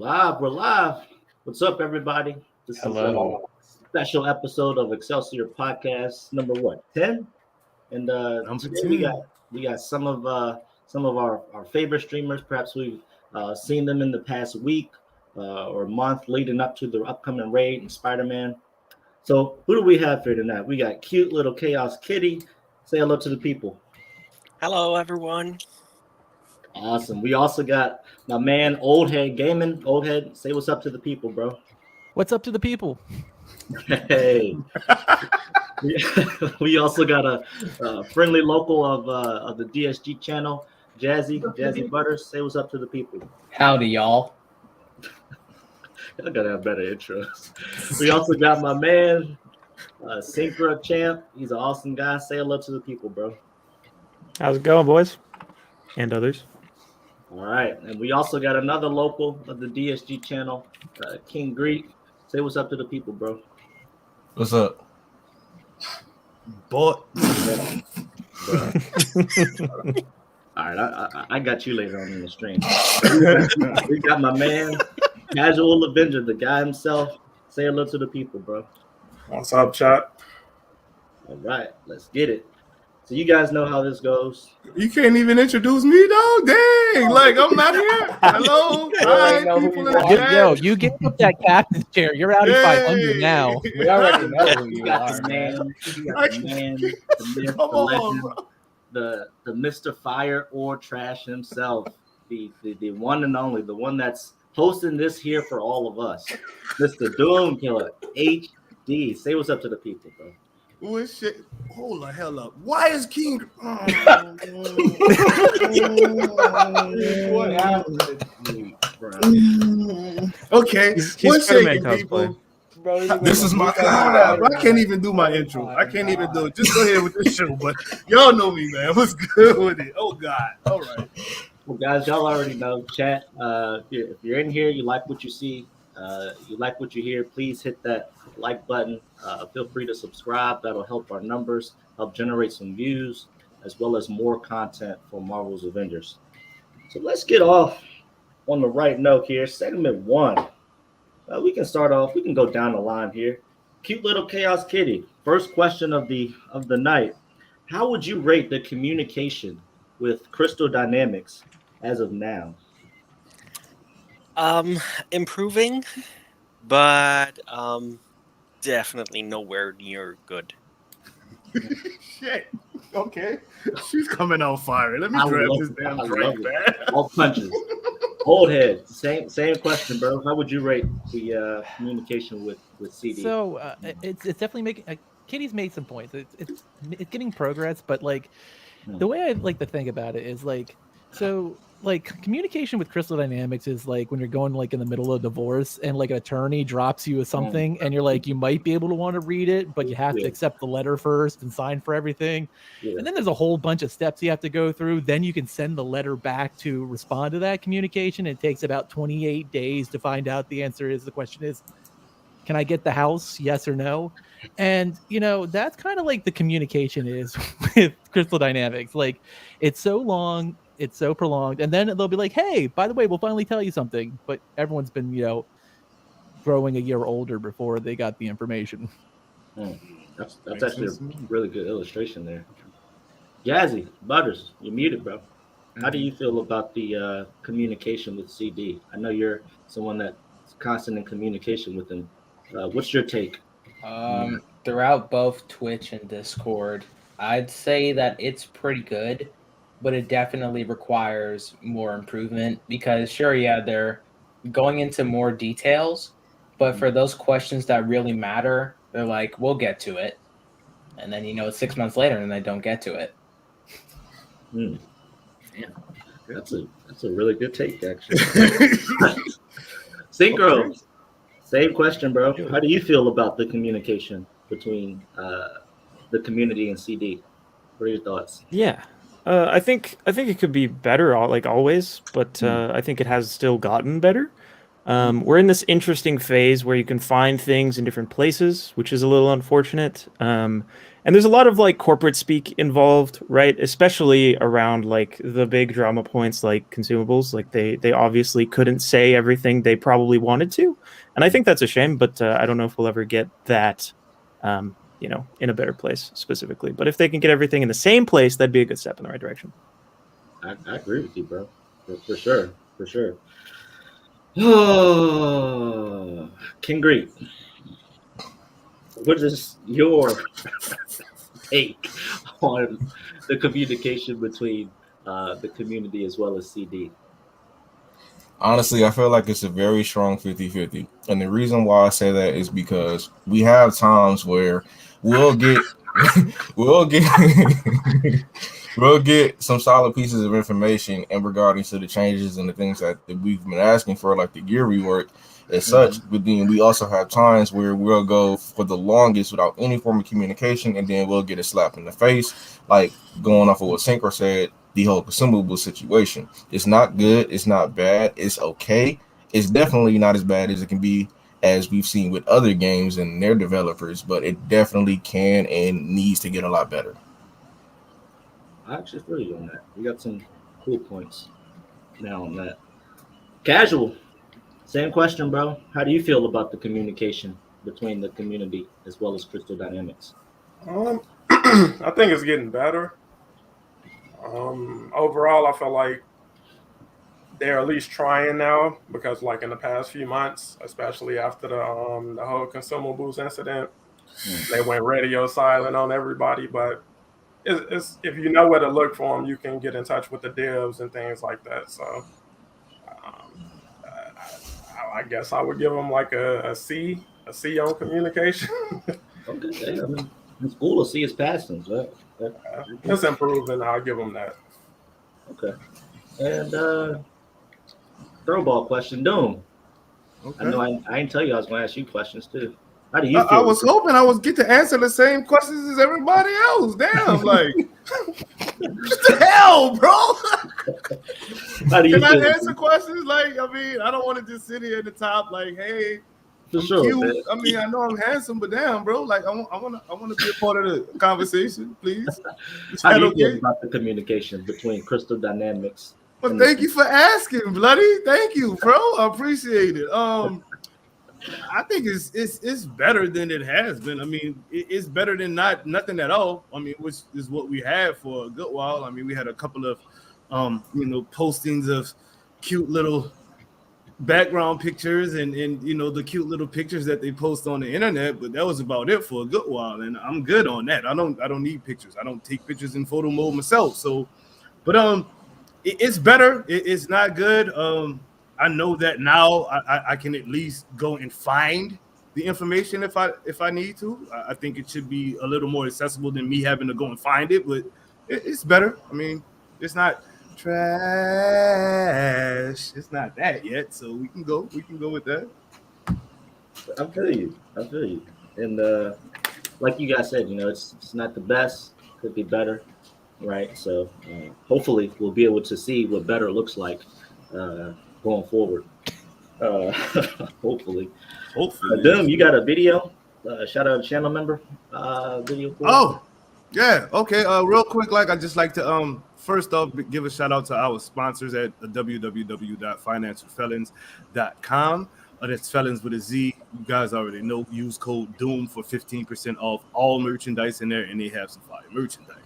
We're live. What's up, everybody? This is Hello. a special episode of Excelsior podcast number 10? And Number today 10. we got some of our favorite streamers. Perhaps we've seen them in the past week or month leading up to the upcoming raid and Spider-Man. So who do we have here tonight? We got cute little Chaos Kitty. Say hello to the people. Hello, everyone. Awesome. We also got my man Old Head Gaming. Old Head, say what's up to the people, bro. What's up to the people? Hey. We also got a friendly local of the DSG channel, Jazzy Butters. Say what's up to the people. Howdy, y'all. I gotta have better intros. We also got my man, Synchro Champ. He's an awesome guy. Say hello to the people, bro. How's it going, boys? And others. All right, and we also got another local of the DSG channel, King Greek. Say what's up to the people, bro. What's up? Boy. All right, I got you later on in the stream. We got my man, Casual Avenger, the guy himself. Say hello to the people, bro. What's up, chat? All right, let's get it. So you guys know how this goes. You can't even introduce me, though? Dang, like I'm not here. Hello. Hi, people in the chat. Yo, you get up that captain's chair. You're out at 500 now. We already know who You you got are, the man. man, the myth, the Come on, legend, bro. the Mr. Fire or Trash himself, the one and only, the one that's hosting this here for all of us, Mr. Doom Killer HD. Say what's up to the people, bro. Who is shit? Hold the hell up. Why is King? What happened? Okay. He's One Spider-Man second, people. cosplay. Bro, This is my. I can't even do my intro. I can't even do it. Just go ahead with this show. But y'all know me, man. What's good with it? Oh God. All right. Well, guys, y'all already know. Chat. If you're in here, you like what you see, you like what you hear, please hit that like button. Feel free to subscribe. That'll help our numbers, help generate some views, as well as more content for Marvel's Avengers. So let's get off on the right note here. Segment 1. We can start off. We can go down the line here. Cute little Chaos Kitty. First question of the night. How would you rate the communication with Crystal Dynamics as of now? Improving, but definitely nowhere near good. Shit. Okay. She's coming on fire. Let me grab this damn drink, man. All punches. Old Head. Same question, bro. How would you rate the communication with CD? So it's definitely making. Kitty's made some points. It's getting progress, but like the way I like to think about it is like so. Like communication with Crystal Dynamics is like when you're going like in the middle of divorce and like an attorney drops you with something and you're like you might be able to want to read it, but you have to accept the letter first and sign for everything. And then there's a whole bunch of steps you have to go through. Then you can send the letter back to respond to that communication. It takes about 28 days to find out the answer is. The question is, can I get the house? Yes or no? And that's kind of like the communication is with Crystal Dynamics. Like it's so long. It's so prolonged, and then they'll be like, "Hey, by the way, we'll finally tell you something." But everyone's been, growing a year older before they got the information. That's actually a really good illustration there. Jazzy Butters, you're muted, bro. How do you feel about the communication with CD? I know you're someone that's constant in communication with him. What's your take? Throughout both Twitch and Discord, I'd say that it's pretty good. But it definitely requires more improvement because they're going into more details, but for those questions that really matter, they're like, we'll get to it. And then, it's 6 months later and they don't get to it. Yeah, that's a really good take, actually. Synchro, same question, bro. How do you feel about the communication between the community and CD? What are your thoughts? Yeah. I think it could be better, like always, but I think it has still gotten better. We're in this interesting phase where you can find things in different places, which is a little unfortunate. And there's a lot of like corporate speak involved, right? Especially around like the big drama points like consumables. Like they obviously couldn't say everything they probably wanted to. And I think that's a shame, but I don't know if we'll ever get that, in a better place specifically. But if they can get everything in the same place, that'd be a good step in the right direction. I agree with you, bro. For sure. For sure. Oh, King Greek, what is your take on the communication between the community as well as CD? Honestly, I feel like it's a very strong 50-50. And the reason why I say that is because we have times where we'll get we'll get we'll get some solid pieces of information in regarding to the changes and the things that we've been asking for, like the gear rework as such. But then we also have times where we'll go for the longest without any form of communication, and then we'll get a slap in the face, like going off of what Synchro said, the whole consumable situation. It's not good, it's not bad, it's okay. It's definitely not as bad as it can be, as we've seen with other games and their developers, but it definitely can and needs to get a lot better. I actually feel you on that. You got some cool points now on that. Casual, same question, bro. How do you feel about the communication between the community as well as Crystal Dynamics? I think it's getting better. Overall, I feel like they're at least trying now, because like in the past few months, especially after the whole consumables incident, they went radio silent on everybody. But it's if you know where to look for them, you can get in touch with the devs and things like that. So I guess I would give them like a C on communication. Okay, I mean, it's cool to see his passings, right? It's improving. I'll give them that. Okay. And throwball question, Doom. Okay. I know I didn't tell you I was going to ask you questions too. How do you feel? I was hoping I would get to answer the same questions as everybody else. Damn, like, what the hell, bro? How do you Can I feel? answer questions? Like, I mean, I don't want to just sit here at the top, like, hey, For I'm sure, cute. man. I mean, I know I'm handsome, but damn, bro, like, I want to be a part of the conversation, please. Is How that do you feel okay? about the communication between Crystal Dynamics? Well, thank you for asking, bloody. Thank you, bro. I appreciate it. I think it's better than it has been. I mean, it's better than nothing at all. I mean, which is what we had for a good while. I mean, we had a couple of postings of cute little background pictures and the cute little pictures that they post on the internet, but that was about it for a good while, and I'm good on that. I don't need pictures. I don't take pictures in photo mode myself. So, but it's better. It's not good. I know that now I can at least go and find the information if I need to. I think it should be a little more accessible than me having to go and find it, but it's better. I mean, it's not trash. It's not that yet, so we can go with that. I feel you. And like you guys said, it's not the best. Could be better, right? So hopefully we'll be able to see what better looks like going forward. Hopefully. Doom, you got a video? Shout out to channel member video. Oh, yeah. Okay. Real quick, I just like to first off give a shout out to our sponsors at www.financialfelons.com. That's felons with a Z. You guys already know. Use code DOOM for 15% off all merchandise in there, and they have some fire merchandise.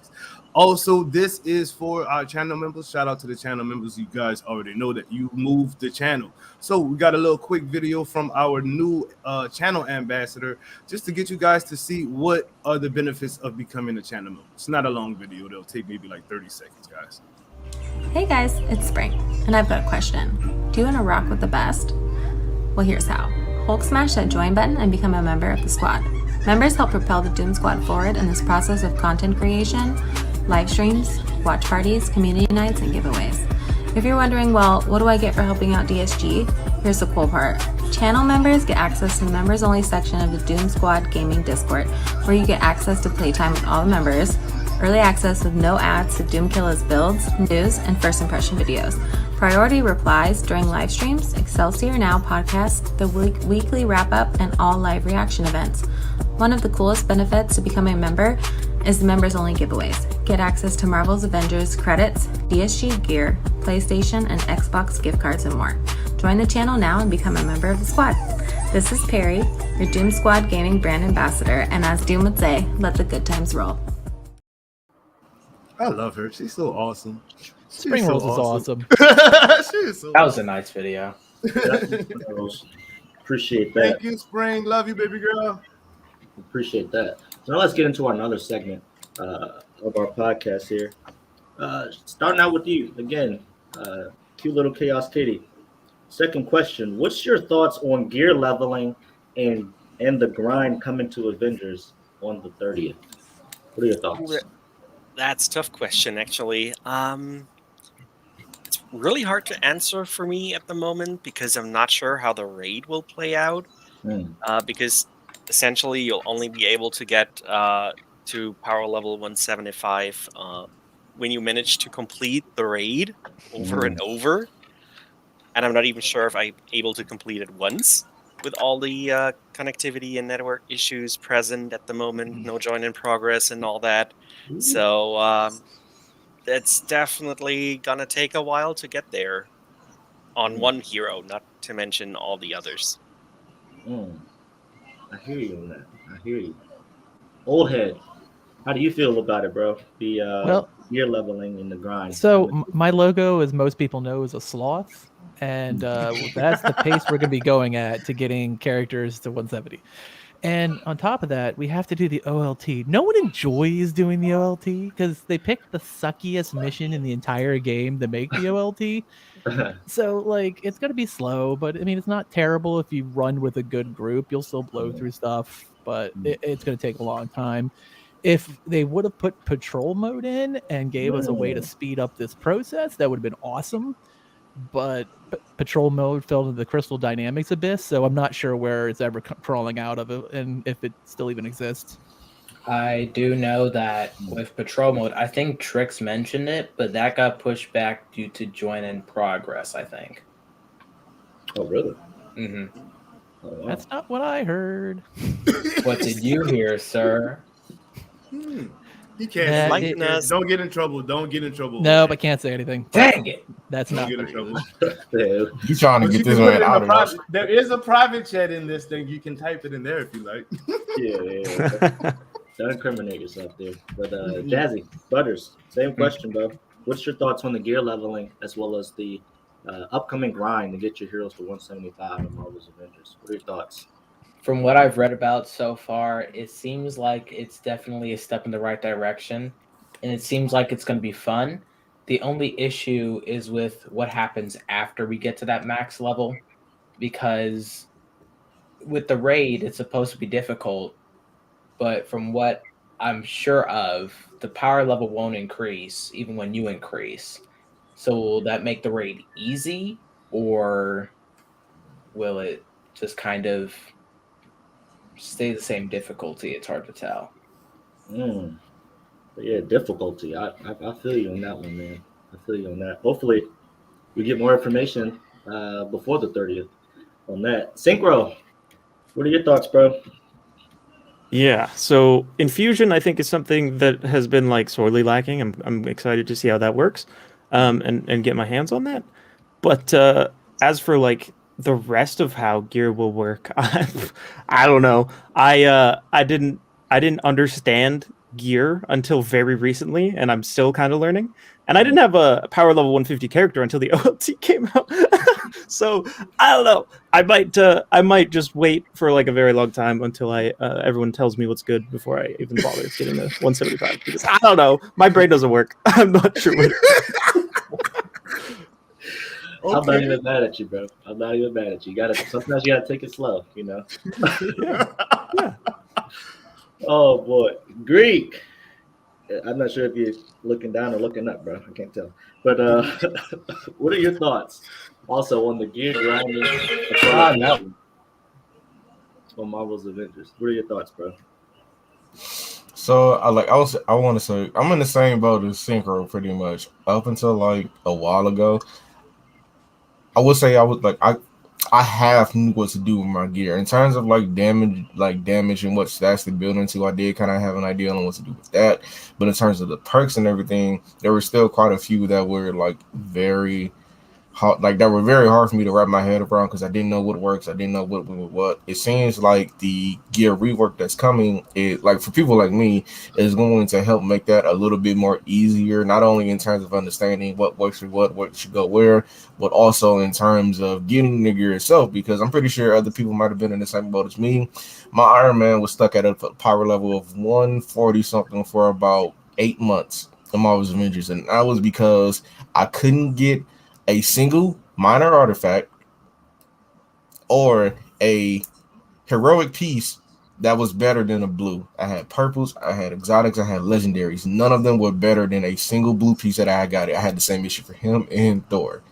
Also, this is for our channel members. Shout out to the channel members. You guys already know that you moved the channel. So we got a little quick video from our new channel ambassador, just to get you guys to see what are the benefits of becoming a channel member. It's not a long video. It'll take maybe like 30 seconds, guys. Hey guys, it's Spring, and I've got a question. Do you want to rock with the best? Well, here's how. Hulk smash that join button and become a member of the squad. Members help propel the Doom Squad forward in this process of content creation, live streams, watch parties, community nights, and giveaways. If you're wondering, well, what do I get for helping out DSG? Here's the cool part. Channel members get access to the members-only section of the Doom Squad Gaming Discord, where you get access to playtime with all the members, Early access with no ads to Doomkilla's builds, news, and first impression videos. Priority replies during live streams, Excelsior Now podcast, the weekly wrap-up, and all live reaction events. One of the coolest benefits to becoming a member is the members-only giveaways. Get access to Marvel's Avengers credits, DSG gear, PlayStation and Xbox gift cards, and more. Join the channel now and become a member of the squad. This is Perry, your Doom Squad gaming brand ambassador, and as Doom would say, let the good times roll. I love her. She's so awesome. Spring Rolls is awesome. She is so That was a nice video. Appreciate that. Thank you, Spring. Love you, baby girl. Appreciate that. So now let's get into another segment of our podcast here. Starting out with you again, cute little Chaos Kitty. Second question: what's your thoughts on gear leveling and the grind coming to Avengers on the 30th? What are your thoughts? That's a tough question, actually. It's really hard to answer for me at the moment because I'm not sure how the raid will play out. Because essentially you'll only be able to get to power level 175 when you manage to complete the raid over and over. And I'm not even sure if I'm able to complete it once with all the connectivity and network issues present at the moment, no join in progress and all that. So that's definitely gonna take a while to get there on one hero, not to mention all the others. I hear you on that. I hear you. Old head, how do you feel about it, bro? The gear leveling and the grind. So my logo, as most people know, is a sloth, and that's the pace we're going to be going at to getting characters to 170. And on top of that, we have to do the OLT. No one enjoys doing the OLT because they picked the suckiest mission in the entire game to make the OLT. So, like, it's going to be slow, but I mean, it's not terrible if you run with a good group. You'll still blow through stuff, but it's going to take a long time. If they would have put patrol mode in and gave us a way to speed up this process, that would have been awesome. But patrol mode fell into the Crystal Dynamics abyss, so I'm not sure where it's ever crawling out of it and if it still even exists. I do know that with patrol mode, I think Trix mentioned it, but that got pushed back due to join in progress, I think. Oh, really? Mm-hmm. Oh, wow. That's not what I heard. What did you hear, sir? You can't. Likeness. Don't get in trouble. Don't get in trouble. No, I can't say anything. Dang it. That's Don't not get in trouble. You trying to But get you this can put man it in out the of private. There is a private chat in this thing. You can type it in there if you like. Yeah. Don't incriminate yourself there. But Jazzy, Butters, same question, bro. What's your thoughts on the gear leveling as well as the upcoming grind to get your heroes to 175 in Marvel's Avengers? What are your thoughts? From what I've read about so far, it seems like it's definitely a step in the right direction, and it seems like it's going to be fun. The only issue is with what happens after we get to that max level, because with the raid, it's supposed to be difficult, but from what I'm sure of, the power level won't increase even when you increase. So will that make the raid easy, or will it just kind of stay the same difficulty? It's hard to tell. But yeah, difficulty. I feel you on that one, man. I feel you on that. Hopefully, we get more information before the 30th on that. Synchro, what are your thoughts, bro? Yeah, so infusion I think is something that has been like sorely lacking. I'm excited to see how that works, and get my hands on that. But as for like the rest of how gear will work, I don't know. I didn't understand gear until very recently, and I'm still kind of learning. And I didn't have a power level 150 character until the OLT came out. So I don't know. I might just wait for like a very long time until everyone tells me what's good before I even bother getting the 175, because I don't know. My brain doesn't work. I'm not sure. I'm not even mad at you, bro. I'm not even mad at you. Sometimes you gotta take it slow, you know. Yeah. Oh boy, Greek. I'm not sure if you're looking down or looking up, bro. I can't tell. But what are your thoughts also on the gear grinding on Marvel's Avengers? What are your thoughts, bro? So I want to say I'm in the same boat as Synchro pretty much. Up until like a while ago, I would say I half knew what to do with my gear in terms of damage and what stats to build into. I did kind of have an idea on what to do with that, but in terms of the perks and everything, there were still quite a few that were like very hard, like that were very hard for me to wrap my head around because I didn't know what works. I didn't know what. It seems like the gear rework that's coming, it like for people like me, is going to help make that a little bit more easier. Not only in terms of understanding what works for what should go where, but also in terms of getting the gear itself. Because I'm pretty sure other people might have been in the same boat as me. My Iron Man was stuck at a power level of 140 something for about 8 months. The Marvel's Avengers, and that was because I couldn't get a single minor artifact or a heroic piece that was better than a blue. I had purples, I had exotics, I had legendaries. None of them were better than a single blue piece that I got. I had the same issue for him and Thor.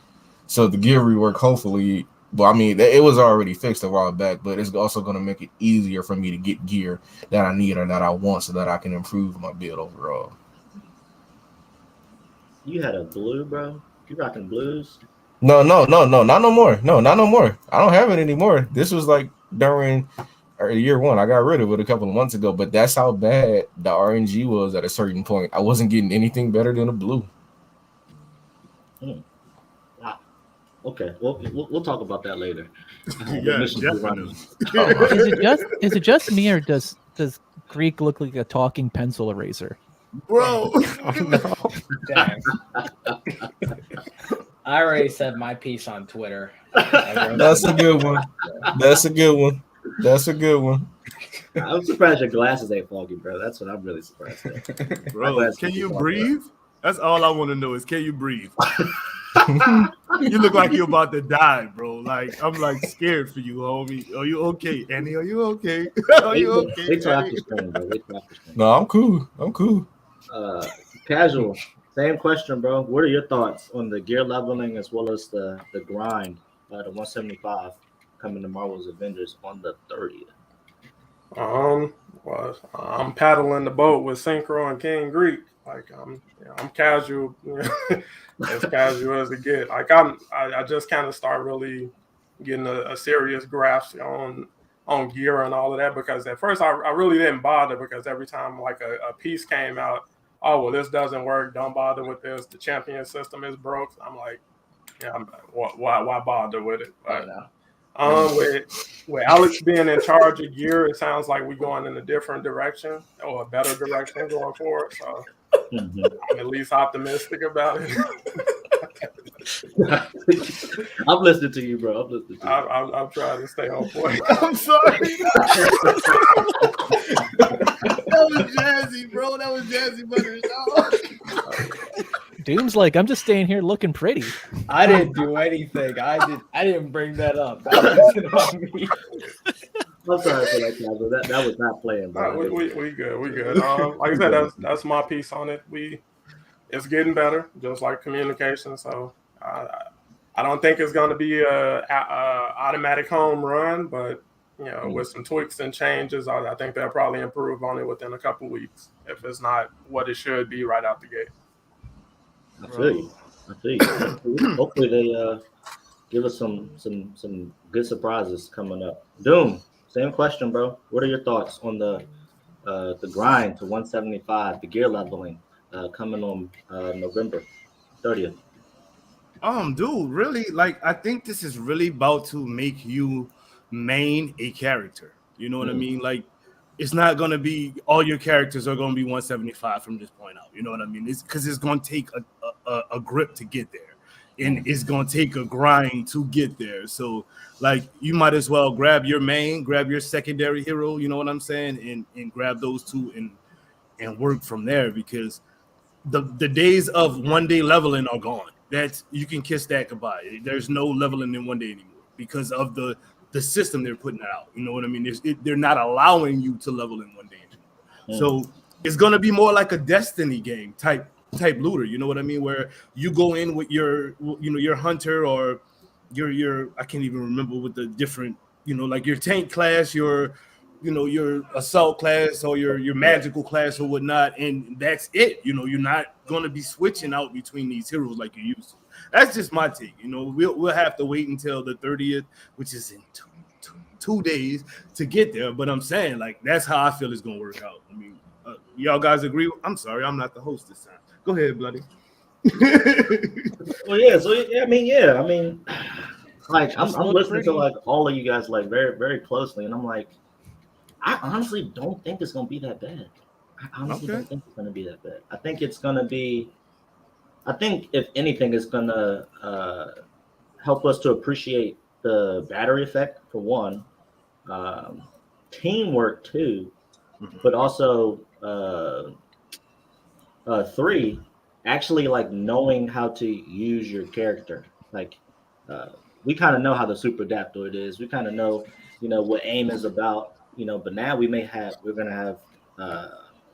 So the gear rework, hopefully, well, I mean, it was already fixed a while back, but it's also going to make it easier for me to get gear that I need or that I want so that I can improve my build overall. You had a blue, bro? You rocking blues? No, not no more. No, not no more. I don't have it anymore. This was like during year one. I got rid of it a couple of months ago, but that's how bad the RNG was at a certain point. I wasn't getting anything better than a blue. Wow. Okay, well, we'll talk about that later. Yeah, definitely. Is it just me, or does Greek look like a talking pencil eraser? Bro. Damn. I already said my piece on Twitter. That's a good one. That's a good one. That's a good one. I'm surprised your glasses ain't foggy, bro. That's what I'm really surprised at. Bro, can you breathe? That's all I want to know is, can you breathe? You look like you're about to die, bro. Like, I'm like scared for you, homie. Are you okay, Annie? Are you okay? Are you okay? Wait till after spring, bro. Wait till after spring. No, I'm cool. I'm cool. Casual. Same question, bro. What are your thoughts on the gear leveling as well as the grind, the 175 coming to Marvel's Avengers on the 30th? Well, I'm paddling the boat with Synchro and King Greek. Like I'm casual, as casual as it get. Like I just kind of start really getting a serious grasp on gear and all of that, because at first I really didn't bother, because every time like a piece came out, oh well, this doesn't work, don't bother with this, the champion system is broke. I'm like, yeah, why bother with it? But, with Alex being in charge of gear, it sounds like we're going in a different direction, or a better direction going forward. So I'm at least optimistic about it. I'm listening to you, bro. I'm listening to you. I'm trying to stay on point. I'm sorry. That was jazzy, bro. That was jazzy butters. Doom's like, I'm just staying here looking pretty. I didn't do anything. I didn't bring that up. That wasn't on me. I'm sorry for that, Casual. That was not playing, bro. We good. We good. Like I said, that's my piece on it. It's getting better, just like communication. So I don't think it's going to be a automatic home run, but with some tweaks and changes, I think they'll probably improve on it within a couple weeks, if it's not what it should be right out the gate. I feel you. Hopefully they give us some good surprises coming up. Doom, same question, bro. What are your thoughts on the grind to 175, the gear leveling coming on November 30th? Dude, really, like, I think this is really about to make you main a character. You know what I mean? Like, it's not going to be all your characters are going to be 175 from this point out. You know what I mean? It's because it's going to take a grip to get there, and it's going to take a grind to get there. So, like, you might as well grab your main, grab your secondary hero, you know what I'm saying, and grab those two and work from there, because the days of one day leveling are gone. That's, you can kiss that goodbye. There's no leveling in one day anymore because of the system they're putting out. You know what I mean? They're not allowing you to level in one day anymore. So it's gonna be more like a Destiny game type looter. You know what I mean? Where you go in with your hunter, or your I can't even remember what the different, like your tank class, your your assault class or your magical class or whatnot, and that's it. You're not going to be switching out between these heroes like you used to. That's just my take. We'll have to wait until the 30th, which is in 2 days, to get there. But I'm saying, like, that's how I feel it's going to work out. I mean, y'all guys agree? I'm sorry, I'm not the host this time. Go ahead, Bloody. Well, yeah. So I mean, like I'm listening to like all of you guys like very, very closely, and I'm like, I honestly don't think it's gonna be that bad. I honestly don't think it's gonna be that bad. I think it's gonna be. I think if anything, it's gonna help us to appreciate the battery effect for one, teamwork too, but also three, actually like knowing how to use your character. Like we kind of know how the super adaptoid is. We kind of know, what aim is about. But now we're gonna have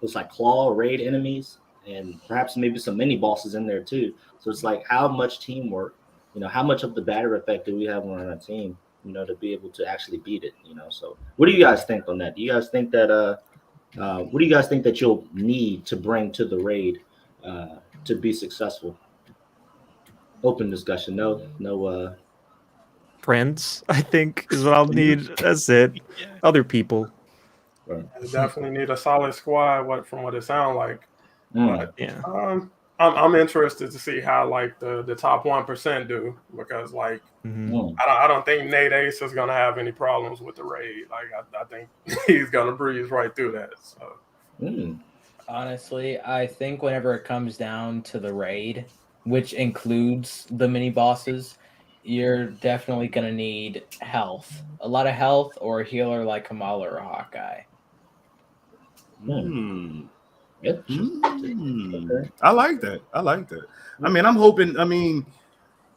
looks like claw raid enemies and perhaps maybe some mini bosses in there too. So it's like how much teamwork, how much of the battery effect do we have on our team, to be able to actually beat it. So what do you guys think on that? Do you guys think that what do you guys think that you'll need to bring to the raid to be successful? Open discussion. No. Friends, I think, is what I'll need. That's it. Other people. You definitely need a solid squad. From what it sounds like. But, yeah. I'm interested to see how like the top 1% do, because like I don't think Nate Ace is gonna have any problems with the raid. Like I think he's gonna breeze right through that. So honestly, I think whenever it comes down to the raid, which includes the mini bosses, you're definitely gonna need health, a lot of health, or a healer like Kamala or Hawkeye. I like that. I mean, I'm hoping. I mean,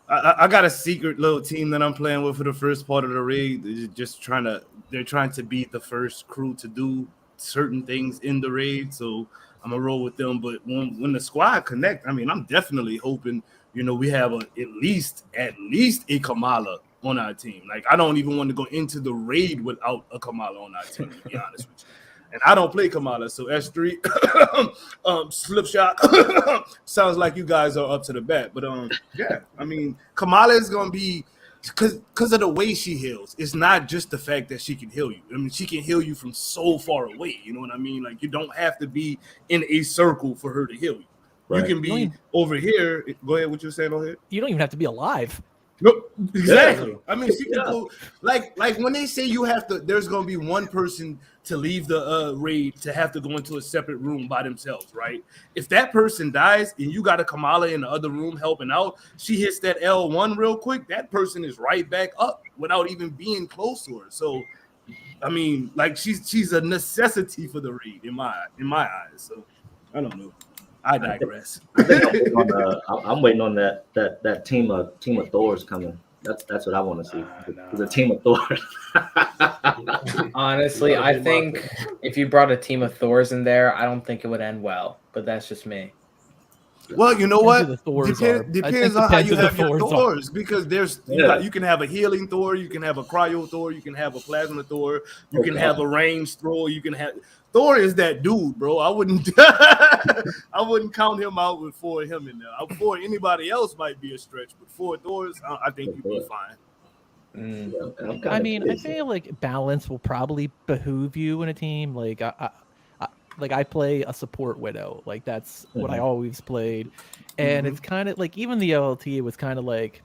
I got a secret little team that I'm playing with for the first part of the raid. They're trying to be the first crew to do certain things in the raid. So I'm gonna roll with them. But when the squad connect, I mean, I'm definitely hoping. We have at least a Kamala on our team. Like, I don't even want to go into the raid without a Kamala on our team, to be honest with you. And I don't play Kamala, so S3, Slipshot, sounds like you guys are up to the bat. But yeah, I mean, Kamala is gonna be because of the way she heals. It's not just the fact that she can heal you. I mean, she can heal you from so far away. You know what I mean? Like, you don't have to be in a circle for her to heal you. Right. You can be over here. Go ahead. What you're saying over here? You don't even have to be alive. Nope. Exactly. I mean, she can go like when they say you have to. There's gonna be one person to leave the raid to have to go into a separate room by themselves, right? If that person dies and you got a Kamala in the other room helping out, she hits that L1 real quick. That person is right back up without even being close to her. So, I mean, like she's a necessity for the raid in my eyes. So, I don't know. I digress. I'm waiting on that team of Thors coming. That's what I want to see. The team of Thors. Honestly, I think if you brought a team of Thors in there, I don't think it would end well. But that's just me. Well, you know what? Depends on how you have your Thors, because you can have a healing Thor, you can have a cryo Thor, you can have a plasma Thor, you can have a range Thor, you can have Thor is that dude, bro. I wouldn't count him out with 4 of him in there. 4 anybody else might be a stretch, but 4 Thors, I think you'd be fine. I mean, I feel like balance will probably behoove you in a team. Like I play a support widow. Like that's what I always played. And it's kind of like, even the LLT was kind of like,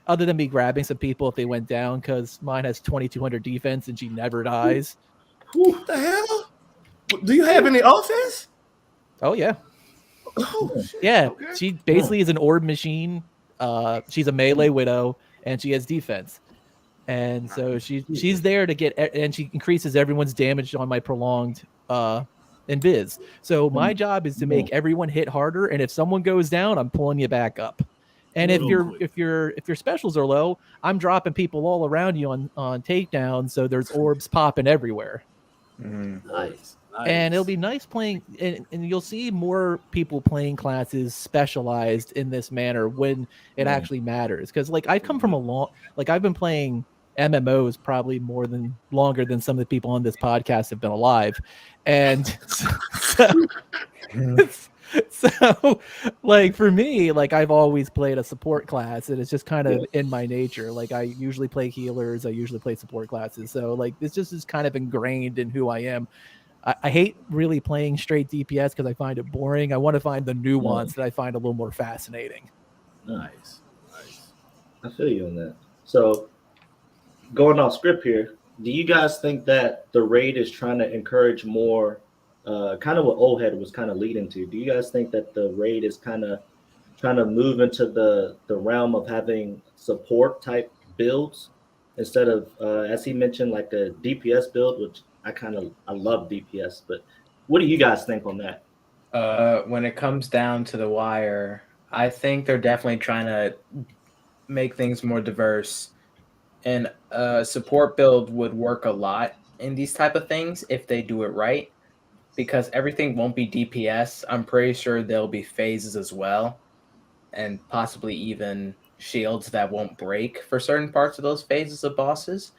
other than me grabbing some people if they went down, because mine has 2200 defense and she never dies. What the hell? Do you have any offense? Oh yeah. Oh, yeah. Okay. She basically is an orb machine. She's a melee widow and she has defense. And so she's there to get, and she increases everyone's damage on my prolonged invis. So my job is to make everyone hit harder, and if someone goes down, I'm pulling you back up. And if your specials are low, I'm dropping people all around you on takedowns, so there's orbs popping everywhere. Nice. And it'll be nice playing, and you'll see more people playing classes specialized in this manner when it actually matters. Because like I've come from I've been playing MMOs probably longer than some of the people on this podcast have been alive. And so like for me, like I've always played a support class, and it's just kind of in my nature. Like I usually play healers, I usually play support classes. So like this just is kind of ingrained in who I am. I hate really playing straight DPS because I find it boring. I want to find the nuance that I find a little more fascinating. Nice. I feel you on that. So going off script here, do you guys think that the raid is trying to encourage more, kind of what Old Head was kind of leading to? Do you guys think that the raid is kind of trying to move into the realm of having support type builds instead of, as he mentioned, like a DPS build, which I love DPS, but what do you guys think on that? When it comes down to the wire, I think they're definitely trying to make things more diverse, and support build would work a lot in these type of things if they do it right, because everything won't be DPS. I'm pretty sure there'll be phases as well, and possibly even shields that won't break for certain parts of those phases of bosses.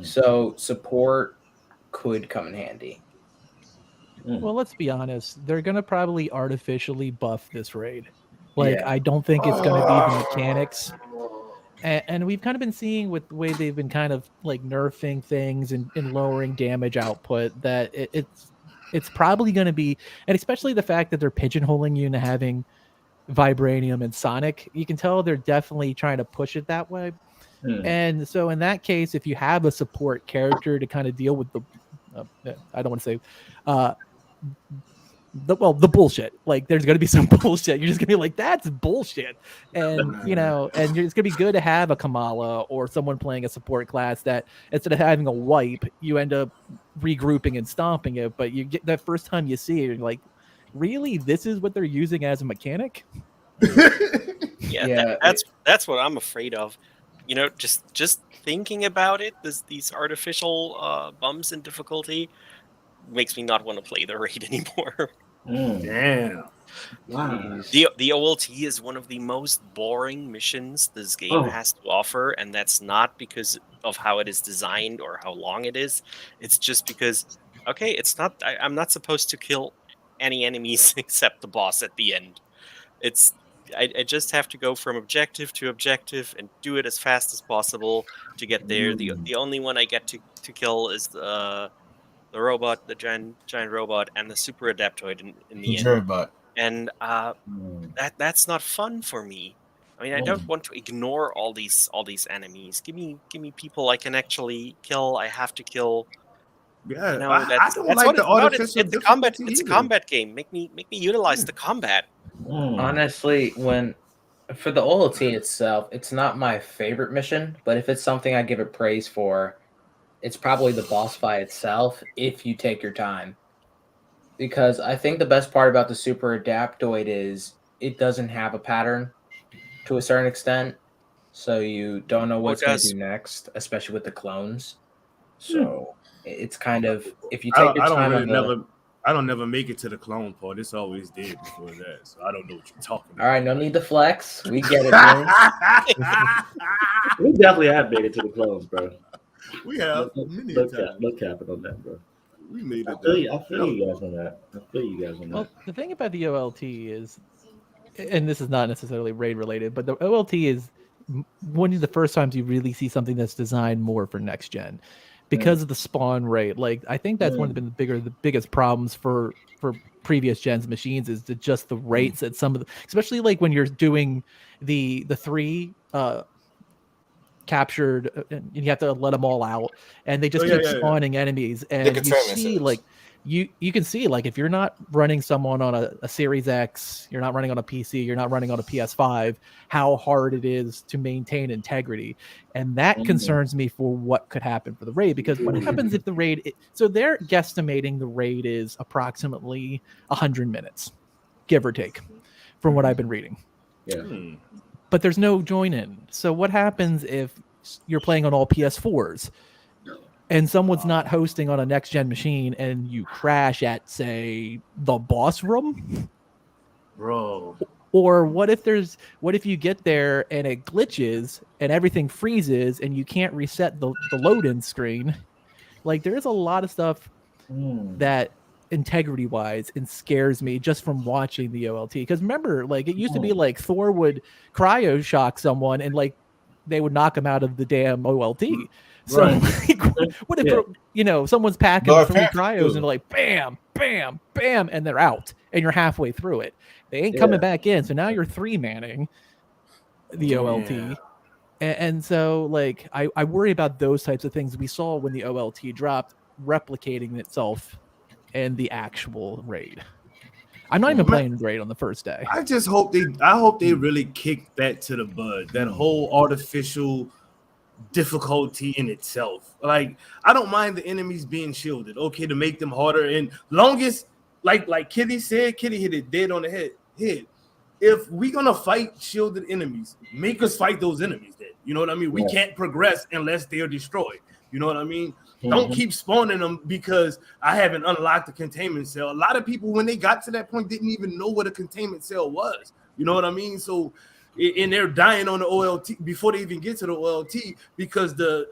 So support could come in handy. Well, let's be honest. They're going to probably artificially buff this raid. Like, I don't think it's going to be the mechanics. And we've kind of been seeing with the way they've been kind of like nerfing things and lowering damage output that it's probably going to be, and especially the fact that they're pigeonholing you into having Vibranium and Sonic, you can tell they're definitely trying to push it that way. And so in that case, if you have a support character to kind of deal with the, I don't want to say, the bullshit. Like there's going to be some bullshit. You're just going to be like, that's bullshit. And, and it's going to be good to have a Kamala or someone playing a support class that instead of having a wipe, you end up regrouping and stomping it. But you get that first time you see it, you're like, really? This is what they're using as a mechanic? That's what I'm afraid of. Just thinking about it, these artificial bumps in difficulty makes me not want to play the raid anymore. Damn. Wow. The OLT is one of the most boring missions this game has to offer, and that's not because of how it is designed or how long it is. It's just because, it's not. I'm not supposed to kill any enemies except the boss at the end. I just have to go from objective to objective and do it as fast as possible to get there. The only one I get to kill is the robot, the giant robot, and the super adaptoid in the end. Robot. And that's not fun for me. I mean, I don't want to ignore all these enemies. Give me people I can actually kill. I have to kill. Yeah, I don't like the artificial. It's a combat. It's a combat game. Make me utilize the combat. Honestly, for the OLT itself, it's not my favorite mission, but if it's something I give it praise for, it's probably the boss fight itself, if you take your time. Because I think the best part about the Super Adaptoid is it doesn't have a pattern to a certain extent. So you don't know what's going to do next, especially with the clones. So it's kind of, if you take your time... I don't never make it to the clone part. It's always dead before that. So I don't know what you're talking about. All right, no need to flex. We get it, man. We definitely have made it to the clones, bro. We have. No capping on that, bro. We made it. I feel you guys on that. Well, the thing about the OLT is, and this is not necessarily raid related, but the OLT is one of the first times you really see something that's designed more for next gen. Because of the spawn rate, like I think that's one of the biggest problems for previous gens machines is just the rates at some of the, especially like when you're doing the 3 captured and you have to let them all out and they just keep spawning enemies, and you see like you can see like if you're not running someone on a Series X, you're not running on a PC, you're not running on a PS5, how hard it is to maintain integrity. And that concerns me for what could happen for the raid, because what happens if the raid, so they're guesstimating the raid is approximately 100 minutes, give or take, from what I've been reading. But there's no join in. So what happens if you're playing on all PS4s and someone's not hosting on a next gen machine and you crash at, say, the boss room? Bro. Or what if you get there and it glitches and everything freezes and you can't reset the load-in screen? Like, there's a lot of stuff that integrity wise and scares me just from watching the OLT. Because remember, like, it used to be like Thor would cryo shock someone and like they would knock him out of the damn OLT. So like, what if someone's packing 3 cryos and like bam, bam, bam, and they're out and you're halfway through it. They ain't coming back in. So now you're 3-manning the OLT. And so like I worry about those types of things we saw when the OLT dropped replicating itself in the actual raid. I'm not even playing raid on the first day. I just hope they really kick that to the bud. That whole artificial difficulty in itself. Like, I don't mind the enemies being shielded, okay, to make them harder. And longest, like Kitty said, Kitty hit it dead on the head. If we're gonna fight shielded enemies, make us fight those enemies then. You know what I mean? We can't progress unless they are destroyed. You know what I mean? Don't keep spawning them because I haven't unlocked the containment cell. A lot of people, when they got to that point, didn't even know what a containment cell was. You know what I mean? So, and they're dying on the OLT before they even get to the OLT because they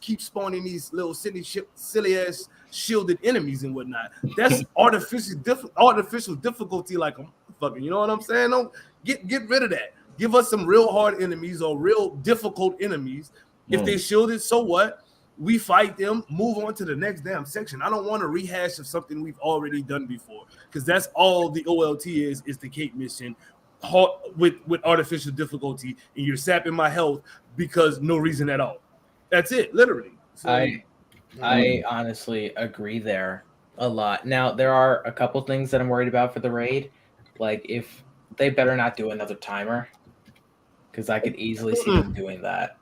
keep spawning these little silly ass shielded enemies and whatnot. That's artificial difficulty, like a fucking. You know what I'm saying? Don't get rid of that. Give us some real hard enemies or real difficult enemies. If they shielded, so what? We fight them, move on to the next damn section. I don't want a rehash of something we've already done before, because that's all the OLT is the Cape mission with artificial difficulty, and you're sapping my health because no reason at all. That's it, literally. So, I honestly agree there a lot. Now, there are a couple things that I'm worried about for the raid. Like, if they better not do another timer, because I could easily see them doing that.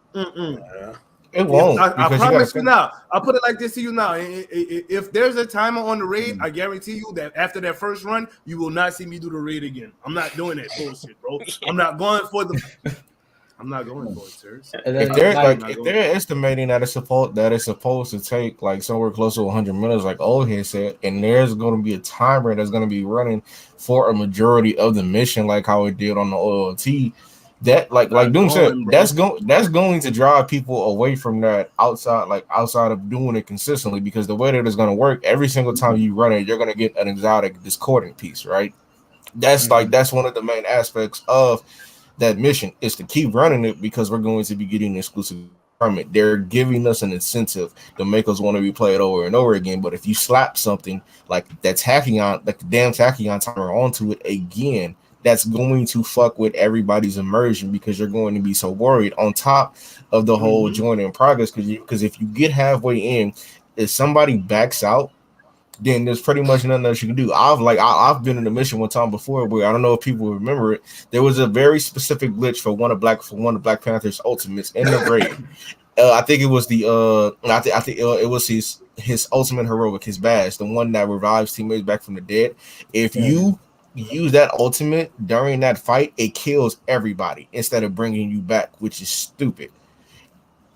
It won't. I promise you now. I'll put it like this to you now. If there's a timer on the raid, I guarantee you that after that first run, you will not see me do the raid again. I'm not doing that bullshit, bro. I'm not going for it, sir. If they're estimating that it's supposed to take like somewhere close to 100 minutes, like old head said, and there's going to be a timer that's going to be running for a majority of the mission, like how it did on the OLT. That like Doom said, that's going to drive people away from that outside of doing it consistently, because the way that it's going to work, every single time you run it, you're going to get an exotic discordant piece, right? That's that's one of the main aspects of that mission, is to keep running it, because we're going to be getting exclusive from it. They're giving us an incentive to make us want to replay it over and over again. But if you slap something like that's Tachyon, like the damn Tachyon timer onto it again, that's going to fuck with everybody's immersion, because you're going to be so worried on top of the whole joining in progress. Because if you get halfway in, if somebody backs out, then there's pretty much nothing else you can do. I've been in a mission one time before where, I don't know if people remember it, there was a very specific glitch for one of Black Panther's ultimates in the raid. I think it was it was his ultimate heroic, his badge, the one that revives teammates back from the dead. If you use that ultimate during that fight, it kills everybody instead of bringing you back, which is stupid.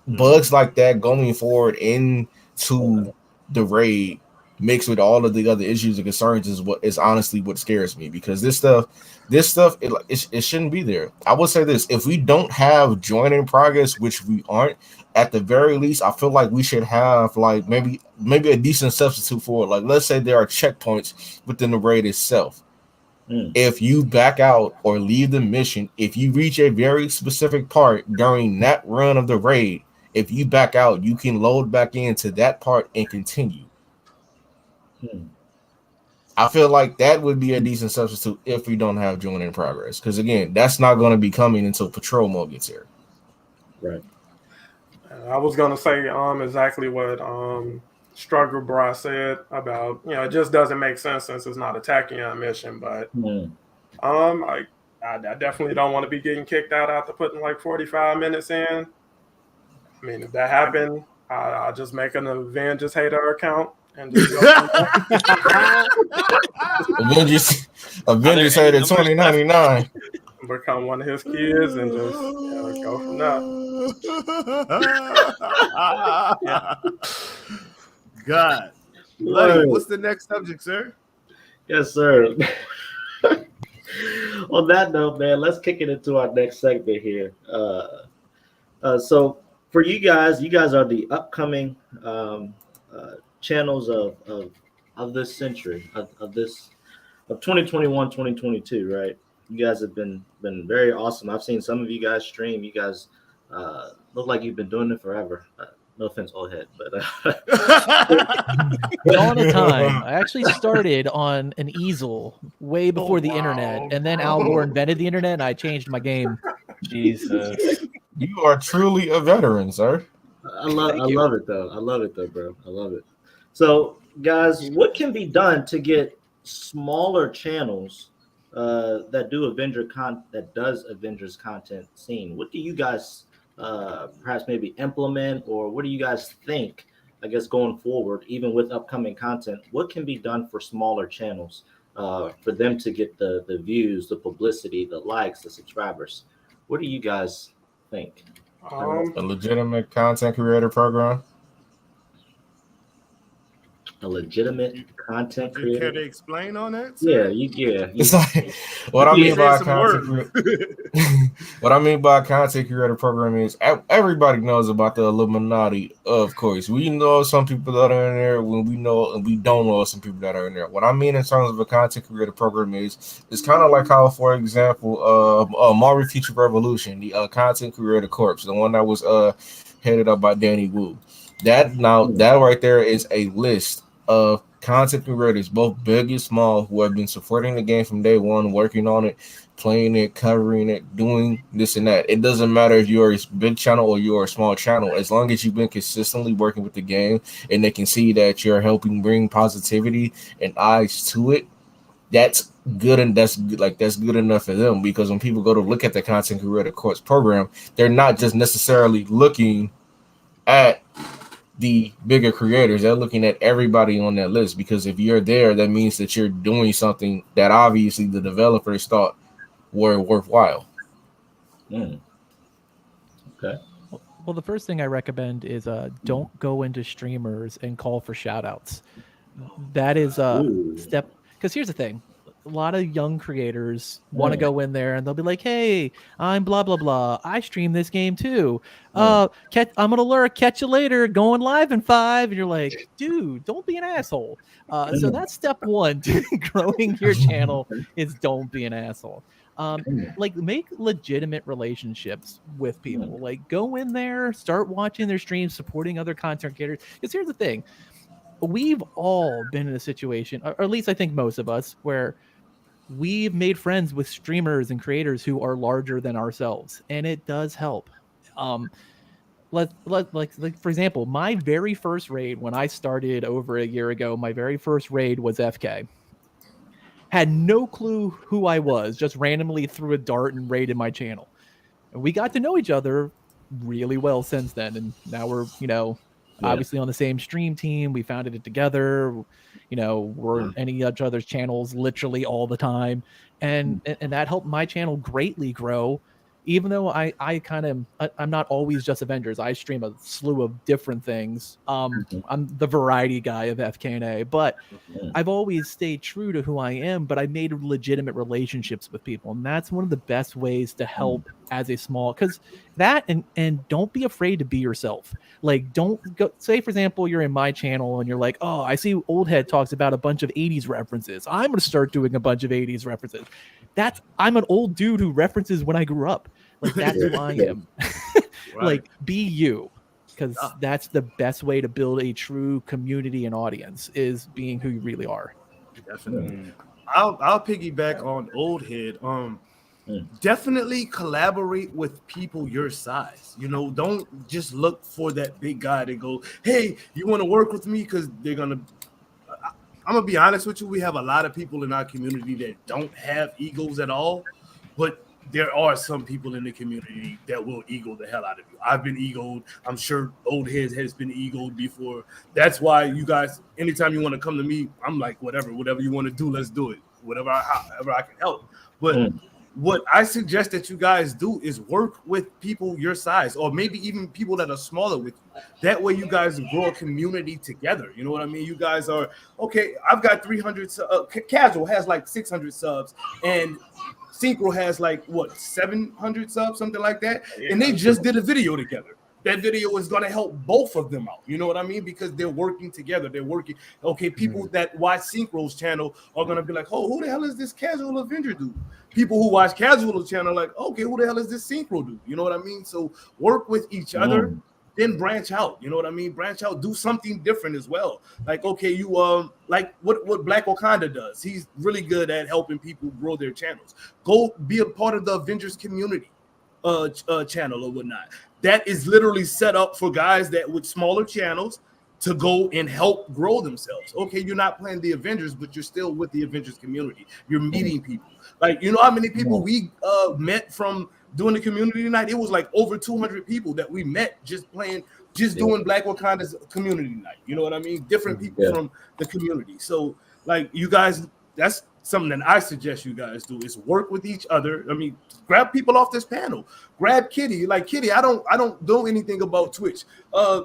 Bugs like that going forward into the raid, mixed with all of the other issues and concerns, is honestly what scares me, because this stuff it shouldn't be there. I would say this: if we don't have join in progress, which we aren't, at the very least, I feel like we should have like maybe a decent substitute for it. Like, let's say there are checkpoints within the raid itself. If you back out or leave the mission, if you reach a very specific part during that run of the raid, if you back out, you can load back into that part and continue. I feel like that would be a decent substitute if we don't have join in progress, because again, that's not going to be coming until patrol mode gets here. Right. I was going to say exactly what Struggle Bra said about, it just doesn't make sense since it's not a Tachyon mission, but I definitely don't want to be getting kicked out after putting like 45 minutes in. I mean, if that happened, I'll just make an Avengers hater account and just go. Avengers hater 2099. Become one of his kids and just go from there. God. Bloody, what's the next subject, sir? Yes, sir. On that note, man, let's kick it into our next segment here. So for you guys are the upcoming channels of this century of this of 2021, 2022, right? You guys have been very awesome. I've seen some of you guys stream. You guys look like you've been doing it forever. No offense, old head, but Dawn of time. I actually started on an easel way before the internet, and then Al Gore invented the internet, and I changed my game. Jesus. You are truly a veteran, sir. I love it though. I love it though, bro. I love it. So, guys, what can be done to get smaller channels that does Avengers content seen? What do you guys perhaps maybe implement, or what do you guys think? I guess going forward, even with upcoming content, what can be done for smaller channels for them to get the views, the publicity, the likes, the subscribers? What do you guys think? A legitimate content creator program. A legitimate content You creator. care to explain on that? Sir? Yeah. It's like what I mean by content what I mean by content creator program is everybody knows about the Illuminati. Of course, we know some people that are in there when we know, and we don't know some people that are in there. What I mean in terms of a content creator program is it's kind of like how, for example, Marvel Future Revolution, the content creator corps, the one that was headed up by Danny Wu. That right there is a list of content creators, both big and small, who have been supporting the game from day one, working on it, playing it, covering it, doing this and that. It doesn't matter if you're a big channel or you're a small channel, as long as you've been consistently working with the game and they can see that you're helping bring positivity and eyes to it. That's good, and that's good enough for them, because when people go to look at the content creator course program, they're not just necessarily looking at the bigger creators. They're looking at everybody on that list, because if you're there, that means that you're doing something that obviously the developers thought were worthwhile. Okay. Well, the first thing I recommend is don't go into streamers and call for shout outs. That is a step, because here's the thing. A lot of young creators want to go in there and they'll be like, hey, I'm blah, blah, blah. I stream this game too. I'm going to lurk, catch you later, going live in 5. And you're like, dude, don't be an asshole. So that's step one to growing your channel is don't be an asshole. Like, make legitimate relationships with people. Like, go in there, start watching their streams, supporting other content creators. Because here's the thing. We've all been in a situation, or at least I think most of us, where we've made friends with streamers and creators who are larger than ourselves, and it does help. Like for example, my very first raid when I started over a year ago, my very first raid was FK. Had no clue who I was, just randomly threw a dart and raided my channel. And we got to know each other really well since then, and now we're, obviously on the same stream team. We founded it together. We're in each other's channels literally all the time, and that helped my channel greatly grow. Even though I'm not always just Avengers. I stream a slew of different things. I'm the variety guy of FK&A, but I've always stayed true to who I am, but I made legitimate relationships with people. And that's one of the best ways to help as a small, because that, and don't be afraid to be yourself. Like, don't go, say for example, you're in my channel and you're like, oh, I see Old Head talks about a bunch of 80s references. I'm going to start doing a bunch of 80s references. I'm an old dude who references when I grew up. Like, that's who I am. Like, be you, because that's the best way to build a true community and audience, is being who you really are. Definitely. I'll piggyback on Old Head. Definitely collaborate with people your size. Don't just look for that big guy to go, hey, you want to work with me? Because they're gonna. I'm gonna be honest with you. We have a lot of people in our community that don't have egos at all, but there are some people in the community that will ego the hell out of you. I've been egoed. I'm sure Old Head has been egoed before. That's why you guys, anytime you want to come to me, I'm like, whatever you want to do, let's do it. However I can help. But what I suggest that you guys do is work with people your size, or maybe even people that are smaller with you. That way, you guys grow a community together. You know what I mean? You guys are okay. I've got 300. Casual has like 600 subs, and Synchro has like what 700 subs, something like that. And they just did a video together. That video is going to help both of them out. You know what I mean? Because they're working together. They're working. Okay, people that watch Synchro's channel are going to be like, oh, who the hell is this Casual Avenger dude? People who watch Casual's channel are like, okay, who the hell is this Synchro dude? You know what I mean? So work with each other, then branch out. You know what I mean? Branch out, do something different as well. Like, okay, you like what Black Wakanda does. He's really good at helping people grow their channels. Go be a part of the Avengers community channel or whatnot. That is literally set up for guys that with smaller channels to go and help grow themselves. Okay, you're not playing the Avengers, but you're still with the Avengers community. You're meeting people. Like, you know how many people we met from doing the community night? It was like over 200 people that we met just playing, just doing Black Wakanda's community night. You know what I mean? Different people from the community. So, like, you guys, that's something that I suggest you guys do is work with each other. I mean, grab people off this panel. Grab Kitty. Like, Kitty, I don't know anything about Twitch.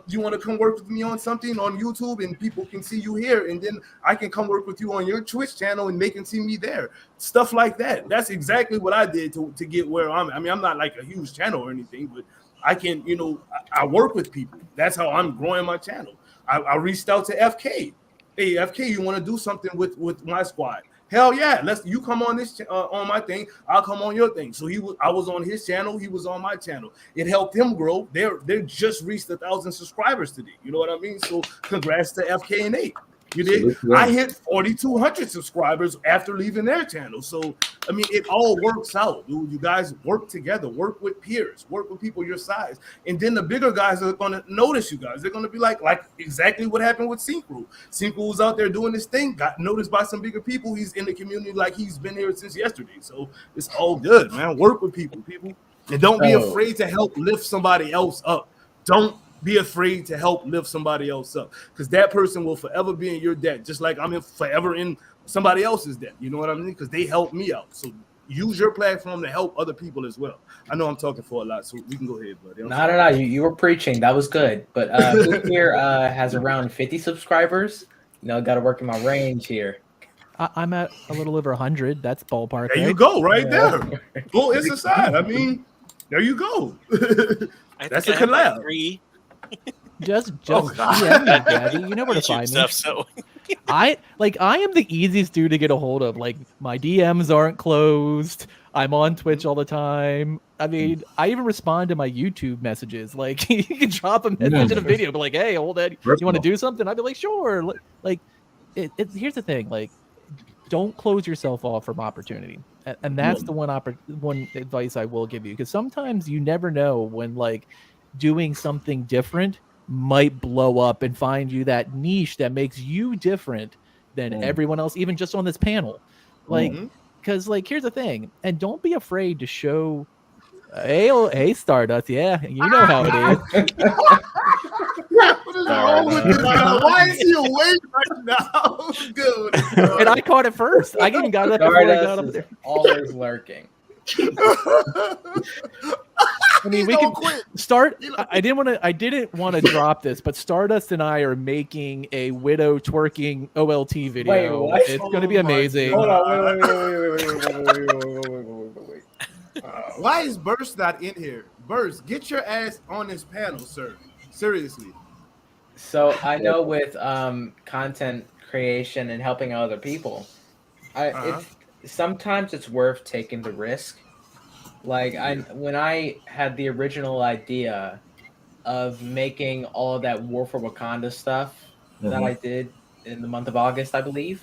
You want to come work with me on something on YouTube and people can see you here, and then I can come work with you on your Twitch channel and they can see me there. Stuff like that. That's exactly what I did to get where I'm at. I mean, I'm not like a huge channel or anything, but I can, you know, I work with people. That's how I'm growing my channel. I reached out to FK. Hey, FK, you want to do something with my squad? Hell yeah, you come on this on my thing, I'll come on your thing. So I was on his channel, he was on my channel. It helped him grow. They just reached 1,000 subscribers today. You know what I mean? So congrats to FK and 8. You did. I hit 4,200 subscribers after leaving their channel. So I mean, it all works out, dude. You guys work together, work with peers, work with people your size, and then the bigger guys are going to notice you guys. They're going to be like exactly what happened with Synchro. Synchro was out there doing this thing, got noticed by some bigger people. He's in the community like he's been here since yesterday. So it's all good, man. Work with people, and don't be afraid to help lift somebody else up. Don't be afraid to help lift somebody else up, because that person will forever be in your debt, just like I'm forever in somebody else's debt. You know what I mean? Because they helped me out. So use your platform to help other people as well. I know I'm talking for a lot, so we can go ahead, buddy. No. You were preaching. That was good. But who here has around 50 subscribers? You know, got to work in my range here. I'm at a little over 100. That's ballpark. There you go, right there. Well, it's aside. I mean, there you go. That's a collab. Like Just DM me, Gabby. You know where to find me. So I am the easiest dude to get a hold of. Like, my DMs aren't closed. I'm on Twitch all the time. I mean, I even respond to my YouTube messages. Like, you can drop a message in a video, but like, hey, hold that. You want to do something? I'd be like, sure. Like, here's the thing. Like, don't close yourself off from opportunity. And that's the one advice I will give you, because sometimes you never know when, like, doing something different might blow up and find you that niche that makes you different than everyone else, even just on this panel. Like, because like, here's the thing, and don't be afraid to show, hey Stardust, yeah, you know how it is. What is wrong with this guy? Why is he awake right now? Good. And I caught it first. I even got it before I got up there. Always lurking. I mean, we can start. I didn't want to drop this, but Stardust and I are making a widow twerking OLT video. Wait, it's going to be amazing. Hold on, wait. Why is Burst not in here? Burst, get your ass on this panel, sir. Seriously. So I know with content creation and helping other people, sometimes it's worth taking the risk. Like, when I had the original idea of making all of that War for Wakanda stuff that I did in the month of August, I believe,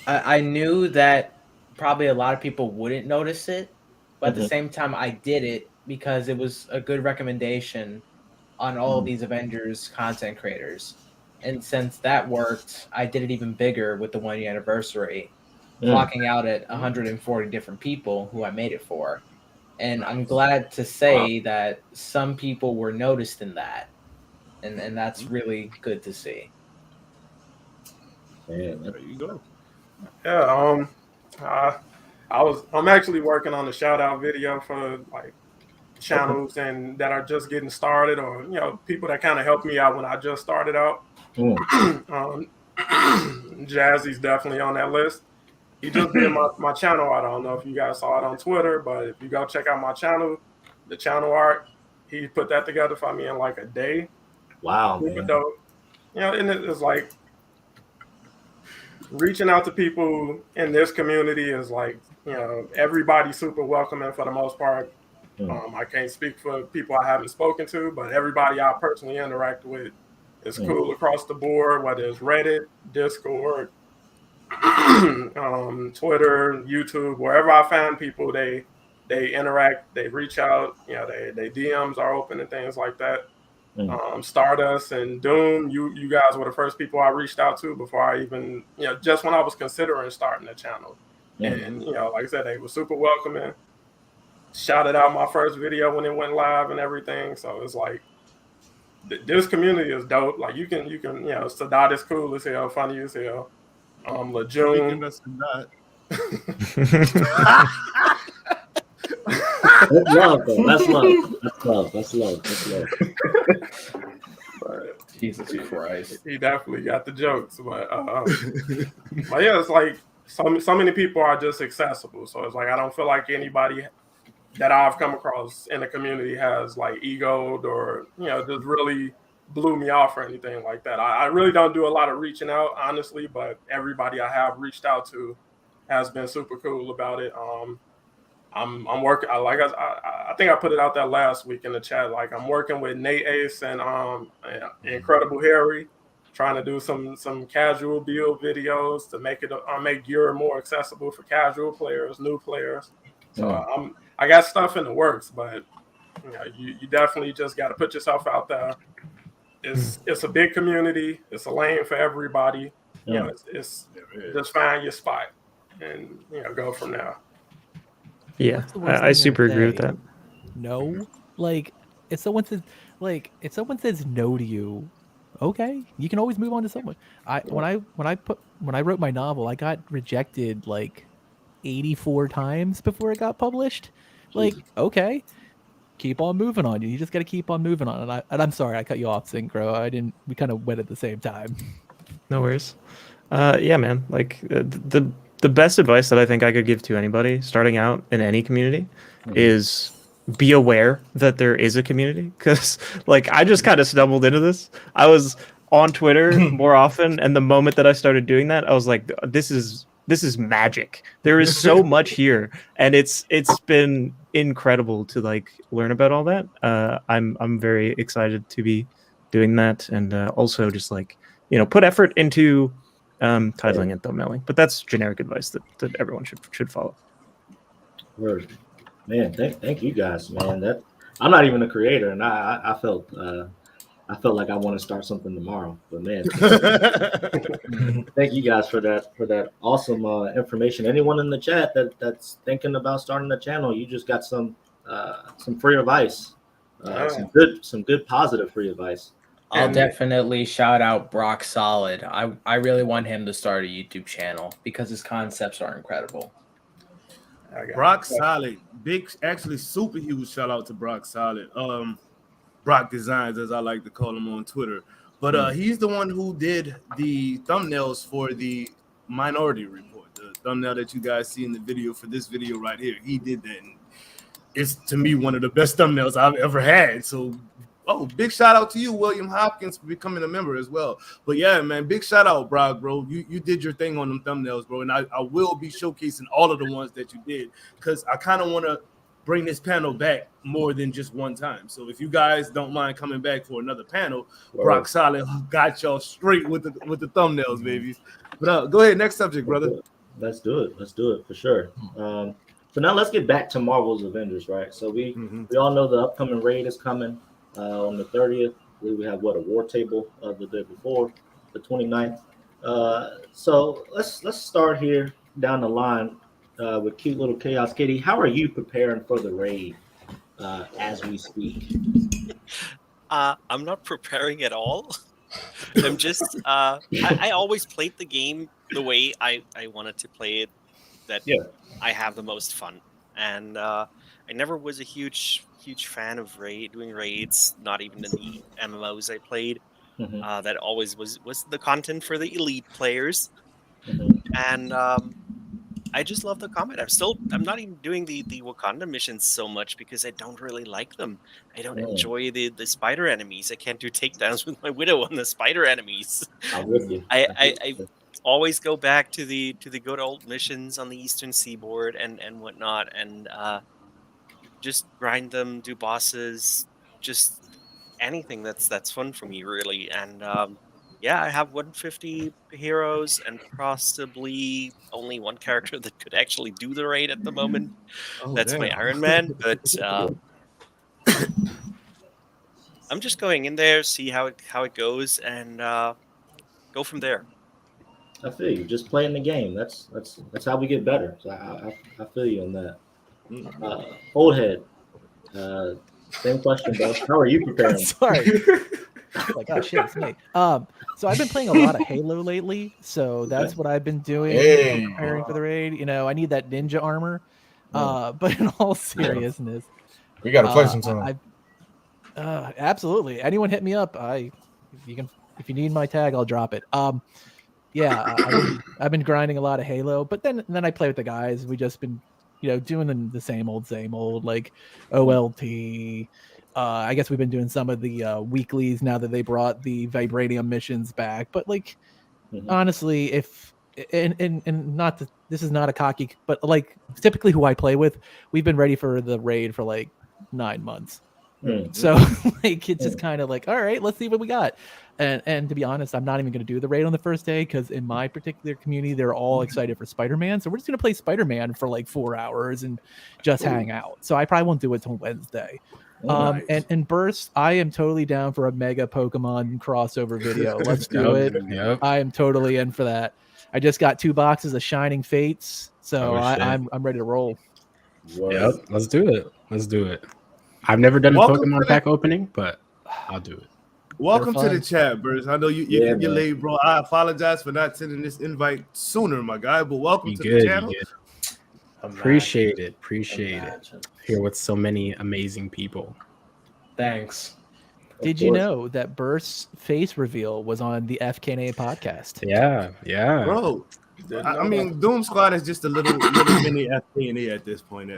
I knew that probably a lot of people wouldn't notice it, but at the same time, I did it because it was a good recommendation on all of these Avengers content creators. And since that worked, I did it even bigger with the 1 year anniversary, clocking out at 140 different people who I made it for. And I'm glad to say that some people were noticed in that. And that's really good to see. Yeah, there you go. Yeah, I'm actually working on a shout out video for like channels and that are just getting started, or people that kind of helped me out when I just started out. Jazzy's definitely on that list. He just did my channel. I don't know if you guys saw it on Twitter, but if you go check out my channel, the channel art, he put that together for me in like a day. Wow, Super man. dope. And it's like reaching out to people in this community is like, everybody's super welcoming for the most part. I can't speak for people I haven't spoken to, but everybody I personally interact with is cool across the board, whether it's Reddit, Discord, Twitter, YouTube, wherever I find people, they interact, they reach out, they DMs are open and things like that. Stardust and Doom, you guys were the first people I reached out to before I even, just when I was considering starting the channel. And, like I said, they were super welcoming. Shouted out my first video when it went live and everything. So it's like, this community is dope. Like you can, Sadat is cool as hell, funny as hell. Lejeune. That's love, though. That's love. That's love. But Jesus Christ. He definitely got the jokes. But yeah, it's like so many people are just accessible. So it's like I don't feel like anybody that I've come across in the community has like egoed or just really blew me off or anything like that. I really don't do a lot of reaching out, honestly, but everybody I have reached out to has been super cool about it. I'm working. I think I put it out there last week in the chat. Like I'm working with Nate Ace and Incredible Harry, trying to do some casual build videos to make gear more accessible for casual players, new players. So I got stuff in the works, but you definitely just got to put yourself out there. It's a big community. It's a lane for everybody. It's just find your spot and go from there. Yeah, I super agree with that. No, like if someone says no to you, okay, you can always move on to someone. When I wrote my novel, I got rejected like 84 times before it got published. Like, okay, keep on moving on. You just got to keep on moving on. And I'm sorry I cut you off, Synchro. We kind of went at the same time. No worries. Yeah, man. Like the best advice that I think I could give to anybody starting out in any community is be aware that there is a community. Because like I just kind of stumbled into this. I was on Twitter more often, and the moment that I started doing that, I was like, this is magic. There is so much here, and it's been incredible to like learn about all that. I'm very excited to be doing that, and also just like put effort into titling and thumbnailing. But that's generic advice that everyone should follow. Word. Man, thank you guys, man. I'm not even a creator, and I felt like I want to start something tomorrow. But man, thank you guys for that awesome information. Anyone in the chat that's thinking about starting a channel, you just got some free advice, some good positive free advice. I'll definitely shout out Brock Solid. I really want him to start a YouTube channel because his concepts are incredible. Brock Solid, actually super huge shout out to Brock Solid. Brock Designs, as I like to call him on Twitter. But he's the one who did the thumbnails for the Minority Report, the thumbnail that you guys see in the video for this video right here. He did that. And it's, to me, one of the best thumbnails I've ever had. So, big shout out to you, William Hopkins, for becoming a member as well. But yeah, man, big shout out, Brock, bro. You did your thing on them thumbnails, bro. And I will be showcasing all of the ones that you did because I kind of want to bring this panel back more than just one time. So if you guys don't mind coming back for another panel, Brock Solid got y'all straight with the thumbnails, baby. But go ahead, next subject, brother. Let's do it for sure. So now let's get back to Marvel's Avengers, right? So we all know the upcoming raid is coming on the 30th. We have a war table the day before, the 29th. So let's start here down the line with cute little Chaos Kitty. How are you preparing for the raid as we speak? I'm not preparing at all. I'm just I always played the game the way I wanted to play it. I have the most fun. And I never was a huge fan of doing raids, not even in the MMOs I played. That always was the content for the elite players. And I just love the combat. I'm not even doing the Wakanda missions so much because I don't really like them. I don't enjoy the spider enemies. I can't do takedowns with my widow on the spider enemies. I'm with you. I always go back to the good old missions on the Eastern Seaboard and whatnot, and just grind them, do bosses, just anything that's fun for me really. And yeah, I have 150 heroes and possibly only one character that could actually do the raid at the moment. Oh, That's my damn. Iron Man. But I'm just going in there, see how it goes, and go from there. I feel you. Just playing the game. That's how we get better. So I feel you on that. Old head. Same question, bro. How are you preparing? Sorry. Like, oh shit, it's me. So I've been playing a lot of Halo lately, so that's what I've been doing Hey. preparing for the raid. You know, I need that ninja armor. But in all seriousness, We got to play sometime. absolutely. Anyone hit me up. If you need my tag, I'll drop it. Yeah, I've been grinding a lot of Halo, but then I play with the guys. We just been, doing the same old, like OLT. I guess we've been doing some of the weeklies now that they brought the Vibranium missions back. But like, honestly, if and not that this is not a cocky, but like typically who I play with, we've been ready for the raid for like 9 months. So like it's just kind of like, all right, let's see what we got. And to be honest, I'm not even going to do the raid on the first day because in my particular community, they're all excited for Spider-Man. So we're just going to play Spider-Man for like 4 hours and just hang out. So I probably won't do it till Wednesday. Nice. And Burst, I am totally down for a mega Pokemon crossover video. Let's do it. Yep. I am totally in for that. I just got 2 boxes of Shining Fates, so I'm ready to roll. Yep, let's do it. I've never done a Pokemon pack opening, but I'll do it. Welcome to the chat, Bruce. I know you're late, bro. I apologize for not sending this invite sooner, my guy, but welcome to the channel. Appreciate it. Here with so many amazing people. Thanks. Did you know that Burst's face reveal was on the FKNA podcast? Yeah. Bro, I mean, Doom Squad is just a little mini FKNA at this point.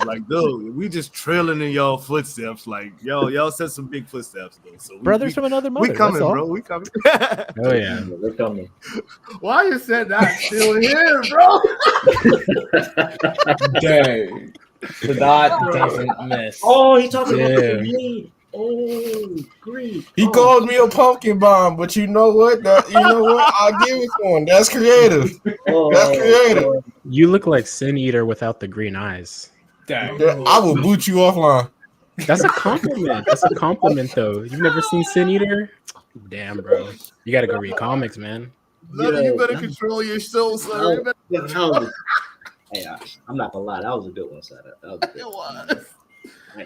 Like, dude, we just trailing in y'all footsteps. Like, y'all said some big footsteps, though. So brothers from another mother. We coming, bro. We coming. Oh yeah, we're coming. Why you said that still here, bro? Dang. The dot doesn't miss. Oh, he talking about me. Oh, grief. He called me a pumpkin bomb, but you know what? I'll give it to him. That's creative. That's creative. You look like Sin Eater without the green eyes. Dang. I will boot you offline. That's a compliment. That's a compliment, though. You've never seen Sin Eater? Damn, bro. You got to go read comics, man. You better control your soul, son. Hey, I'm not gonna lie, that was a good one, Sada. That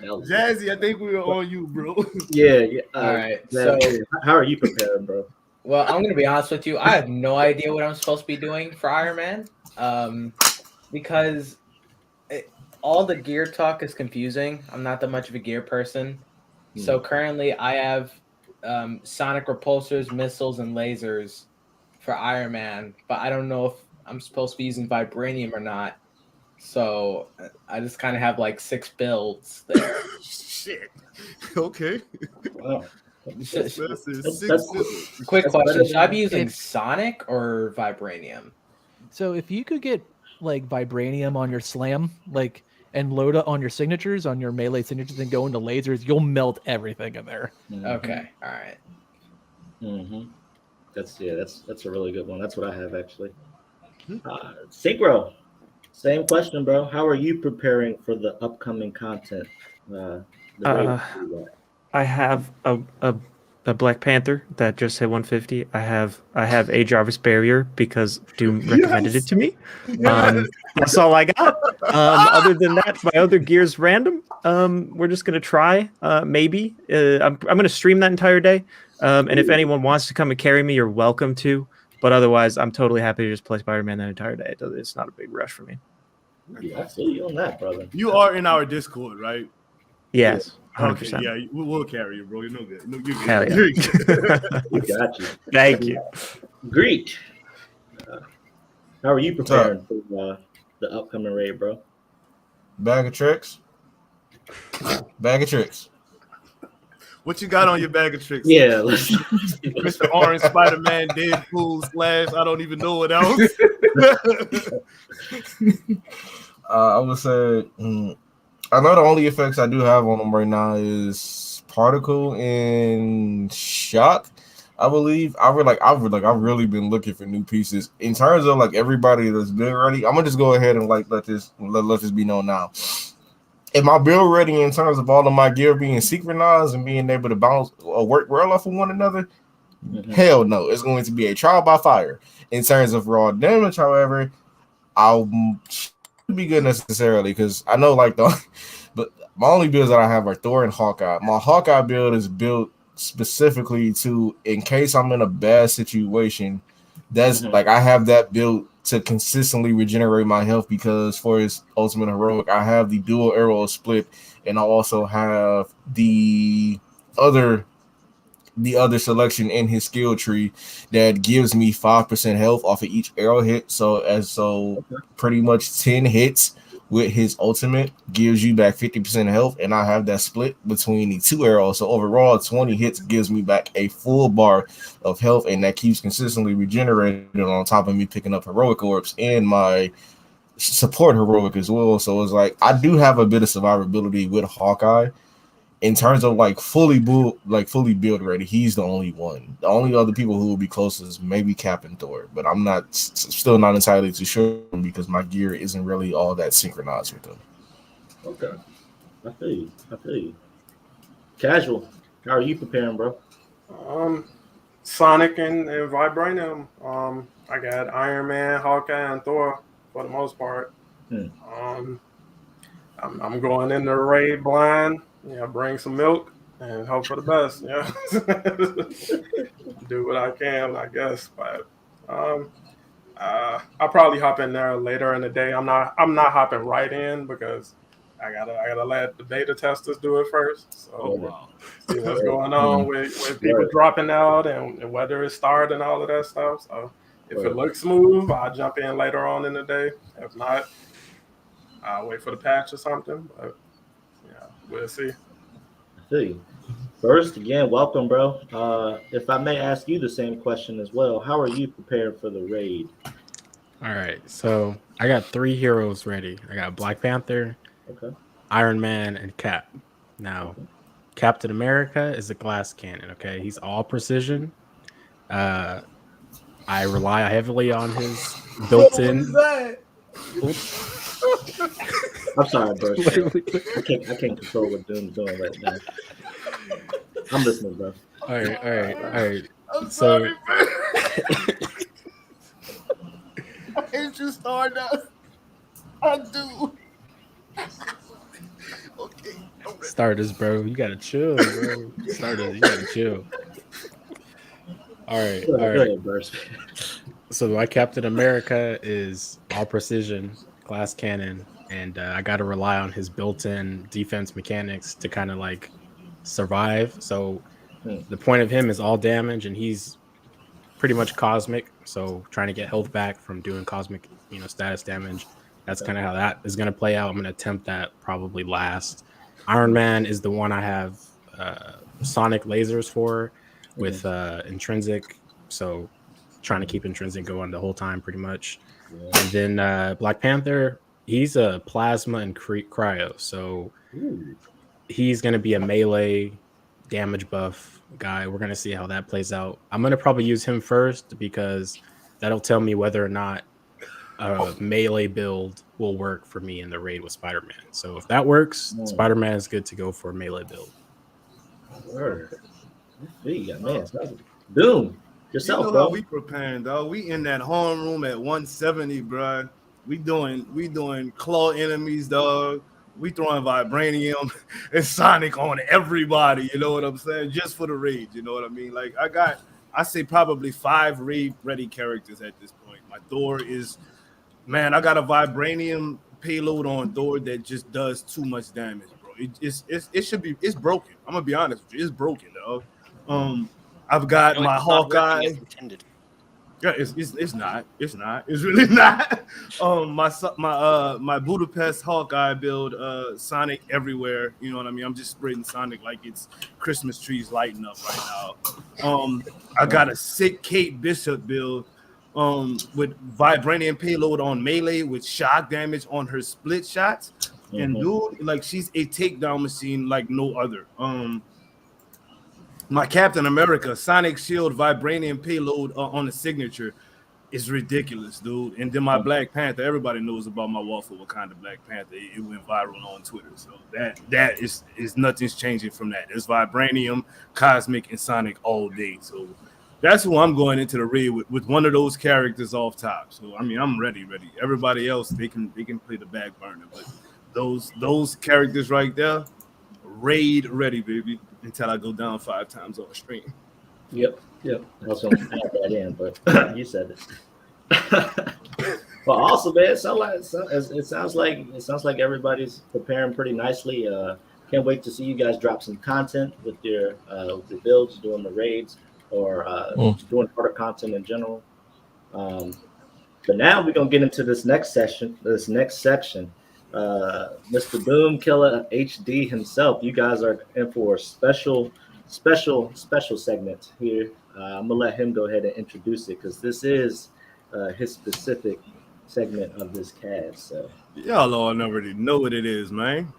was Jazzy, I think we were on you, bro. Yeah. All right. So, how are you preparing, bro? Well, I'm gonna be honest with you. I have no idea what I'm supposed to be doing for Iron Man, because all the gear talk is confusing. I'm not that much of a gear person, so currently I have sonic repulsors, missiles, and lasers for Iron Man, but I don't know if I'm supposed to be using vibranium or not. So I just kind of have like 6 builds there. Shit. Okay. Wow. Quick question: should I be using Sonic or Vibranium? So if you could get like Vibranium on your Slam, like, and load it on your signatures, on your melee signatures, and go into lasers, you'll melt everything in there. Okay. All right. That's a really good one. That's what I have actually. Sigro, same question, bro. How are you preparing for the upcoming content? I have a Black Panther that just hit 150. I have a Jarvis Barrier because Doom recommended it to me. That's all I got. Other than that, my other gear's random. We're just gonna try. Maybe I'm gonna stream that entire day. And if anyone wants to come and carry me, you're welcome to. But otherwise, I'm totally happy to just play Spider-Man that entire day. It's not a big rush for me. Yeah, I feel you on that, brother. You are in our Discord, right? Yes, 100%. Okay, yeah, we'll carry you, bro. You're no good. No, you're good. Hell yeah. You're good. We got you. Thank you. Greek. How are you What's up? preparing for the upcoming raid, bro? Bag of tricks. Bag of tricks. What you got on your bag of tricks? Yeah, let's Mr. Orange, Spider-Man, Deadpool, Slash. I don't even know what else. I would say I know the only effects I do have on them right now is particle and shock. I believe I've really been looking for new pieces in terms of like everybody that's been ready. I'm gonna just go ahead and like let this be known now. Am I build ready in terms of all of my gear being synchronized and being able to bounce or work well off of one another? Mm-hmm. Hell no. It's going to be a trial by fire. In terms of raw damage, however, I'll be good necessarily because I know like but my only builds that I have are Thor and Hawkeye. My Hawkeye build is built specifically to in case I'm in a bad situation. That's like I have that built to consistently regenerate my health because for his ultimate heroic, I have the dual arrow split, and I also have the other selection in his skill tree that gives me 5% health off of each arrow hit. So pretty much 10 hits with his ultimate gives you back 50% health, and I have that split between the two arrows. So overall, 20 hits gives me back a full bar of health, and that keeps consistently regenerating on top of me picking up heroic orbs and my support heroic as well. So it's like I do have a bit of survivability with Hawkeye. In terms of like fully build ready, he's the only one. The only other people who will be closest is maybe Cap and Thor, but I'm still not entirely too sure because my gear isn't really all that synchronized with them. Okay, I feel you. Casual, how are you preparing, bro? Sonic and Vibranium. I got Iron Man, Hawkeye, and Thor for the most part. I'm going in the raid blind. Yeah, bring some milk and hope for the best. Yeah, do what I can, I guess. But I'll probably hop in there later in the day. I'm not hopping right in because I gotta let the beta testers do it first. So see what's going on with people dropping out and whether it's started and all of that stuff. So if it looks smooth, I'll jump in later on in the day. If not, I'll wait for the patch or something. But yeah, we'll see. I feel you. First, again, welcome, bro. If I may ask you the same question as well, how are you prepared for the raid? All right, so I got 3 heroes ready. I got Black Panther, Iron Man, and Cap. Now, Captain America is a glass cannon, okay? He's all precision. I rely heavily on his built-in... I'm sorry, bro. I can't control what Doom's doing right now. I'm listening, bro. All right. I'm sorry, man. I hate you, Stardust. I do. Okay. Stardust, bro. You gotta chill, bro. Stardust, you gotta chill. All right. So my Captain America is all precision, glass cannon, and I got to rely on his built-in defense mechanics to kind of like survive. So the point of him is all damage, and he's pretty much cosmic. So trying to get health back from doing cosmic, status damage. That's kind of how that is going to play out. I'm going to attempt that probably last. Iron Man is the one I have sonic lasers for with intrinsic. So trying to keep intrinsic going the whole time pretty much. And then Black Panther, he's a plasma and cryo. So he's going to be a melee damage buff guy. We're going to see how that plays out. I'm going to probably use him first because that'll tell me whether or not a melee build will work for me in the raid with Spider-Man. So if that works, Spider-Man is good to go for a melee build. Word. Man, Doom. Yourself, you know bro. How we preparing, dog. We in that home room at 170, bro. We doing claw enemies, dog. We throwing vibranium and Sonic on everybody. You know what I'm saying? Just for the raid. You know what I mean? Like I say probably 5 raid ready characters at this point. My Thor is, man. I got a vibranium payload on Thor that just does too much damage, bro. It's broken. I'm gonna be honest with you, it's broken, dog. I've got my Hawkeye. Yeah, it's not. It's really not. My Budapest Hawkeye build, Sonic everywhere. You know what I mean? I'm just spreading Sonic like it's Christmas trees lighting up right now. I got a sick Kate Bishop build, with vibranium payload on melee with shock damage on her split shots. And dude, like she's a takedown machine like no other. My Captain America Sonic Shield vibranium payload on the signature is ridiculous, dude. And then my Black Panther, everybody knows about my Waffle Wakanda Black Panther. It went viral on Twitter, so that is nothing's changing from that. It's vibranium, cosmic, and Sonic all day. So that's who I'm going into the raid with one of those characters off top. So I mean, I'm ready. Everybody else they can play the back burner, but those characters right there, raid ready, baby. Until I go down 5 times on stream. Yep. I was going to add that in, but you said it. Well, also, man, it sounds like everybody's preparing pretty nicely. Can't wait to see you guys drop some content with your the builds, doing the raids, or doing harder content in general. But now we're gonna get into this next section. Mr. Boom Killer HD himself. You guys are in for a special segment here. I'm gonna let him go ahead and introduce it because this is his specific segment of this cast. So y'all all already know what it is, man.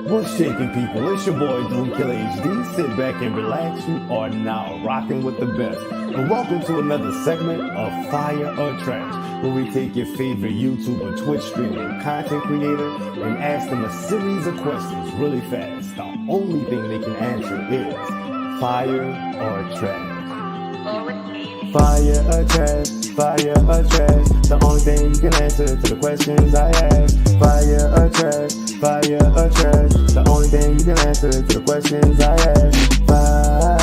What's shaking, people? It's your boy Boom Killer HD. Sit back and relax. You are now rocking with the best. And welcome to another segment of Fire or Trash, where we take your favorite YouTube or Twitch streaming content creator and ask them a series of questions really fast. The only thing they can answer is fire or trash. Fire or trash, fire or trash. The only thing you can answer to the questions I ask. Fire or trash, fire or trash. The only thing you can answer to the questions I ask. Fire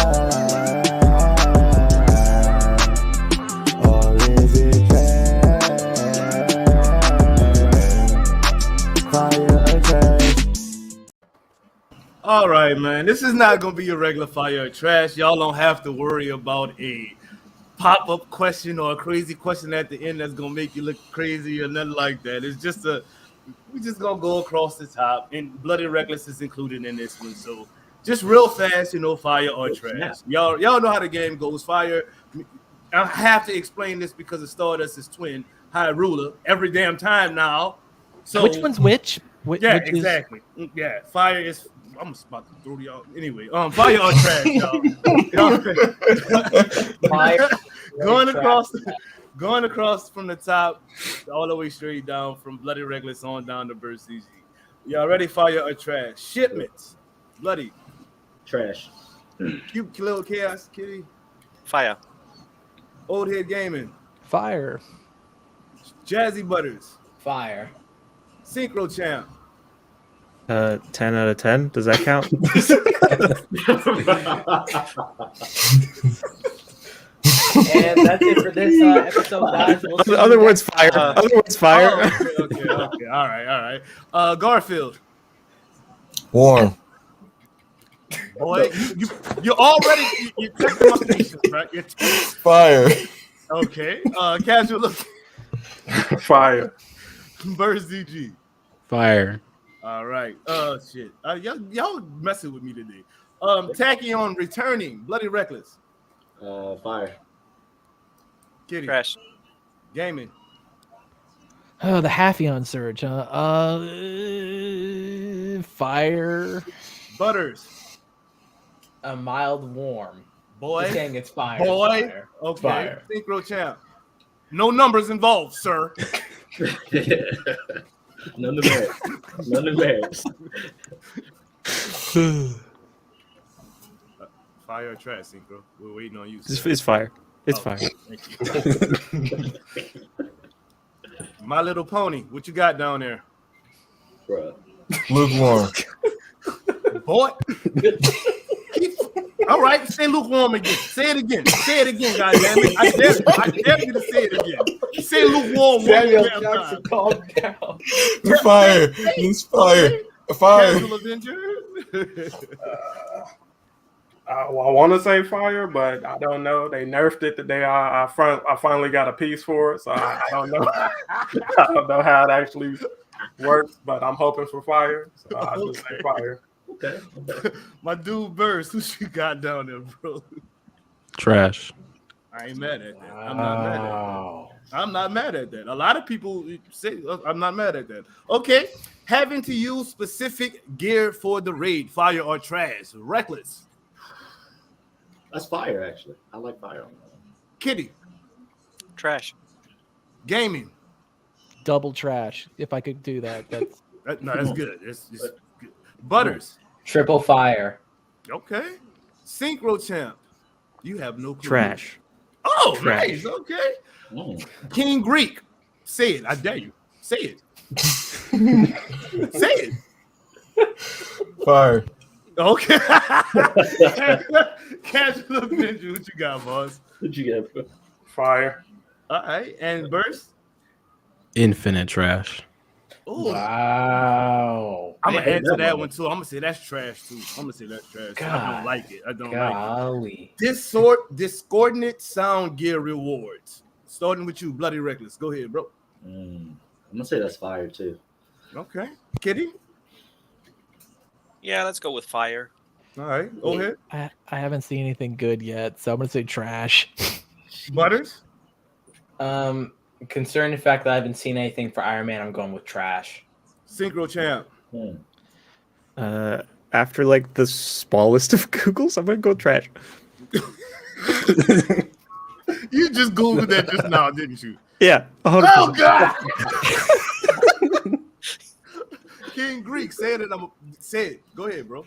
or is it trash? Fire or trash. All right, man. This is not gonna be a regular fire or trash. Y'all don't have to worry about a pop-up question or a crazy question at the end that's gonna make you look crazy or nothing like that. It's just we just gonna go across the top, and Bloody Reckless is included in this one. So just real fast, fire or trash. Y'all know how the game goes. Fire. I have to explain this because of Stardust is twin High Ruler every damn time now. So which one's which? Exactly. Yeah, fire is. I'm about to throw y'all anyway. Fire or trash, y'all. Fire. Going across from the top all the way straight down from Bloody Reckless on down to Bird CG. Y'all ready? Fire or trash? Shipments. Bloody. Trash. Cute little Chaos Kitty. Fire. Old Head Gaming. Fire. Jazzy Butters. Fire. Synchro Champ. 10 out of 10. Does that count? And that's it for this episode, guys. We'll Other words, fire. Other words, fire. Oh, okay. All right. Garfield. Warm. Boy, you already you're testing my patience, right? Fire. Okay. Casual look. Fire. Bird ZG. Fire. All right. Shit. Y'all messing with me today. Tachyon returning. Bloody Reckless. Fire. Kitty. Trash. Gaming. Oh, the Halcyon surge. Fire. Butters. A mild warm. Boy. Just saying it's fire. Boy. It's fire. Okay. Fire. Synchro Champ. No numbers involved, sir. None of that. Fire or trash, Synchro? We're waiting on you. It's fire. It's fire. Thank you. My Little Pony. What you got down there? Bruh. Lukewarm. Boy. All right, say lukewarm again. Say it again. Say it again, goddammit. I dare you to say it again. Say lukewarm Samuel one more damn Jackson, time. calm down. Fire. It's fire. Fire. Casual Avenger. I want to say fire, but I don't know. They nerfed it the day I finally got a piece for it, so I don't know. I don't know how it actually works, but I'm hoping for fire. So I'll just say fire. Okay. My dude Burst, who you got down there, bro? Trash. I ain't mad at that. I'm not mad at that. I'm not mad at that. A lot of people say I'm not mad at that. Okay. Having to use specific gear for the raid, fire or trash. Reckless. That's fire, actually. I like fire on that one. Kitty. Trash. Gaming. Double trash. If I could do that, that's that's good. It's good. Butters. Triple fire. Okay. Synchro champ. You have no clue. Trash. Oh, Trash. nice. Okay. King Greek. Say it. I dare you. Say it. Say it. Fire. Okay. Casual Avenger. What you got, boss? What you get? Fire. All right. And Burst. Infinite trash. Ooh. Wow. I'm gonna add to that one too. I'm gonna say that's trash too. I don't like it. I don't like it. Discordant sound gear rewards. Starting with you, Bloody Reckless. Go ahead, bro. I'm gonna say that's fire too. Okay. Kitty. Yeah, let's go with fire. All right. Go ahead. I haven't seen anything good yet, so I'm gonna say trash. Butters. Concerning the fact that I haven't seen anything for Iron Man, I'm going with trash. Synchro champ. After like the smallest of Googles, I'm gonna go trash. You just Googled that just now, didn't you? Yeah. 100%. Oh God. King Greek, say it. Say it. Go ahead, bro.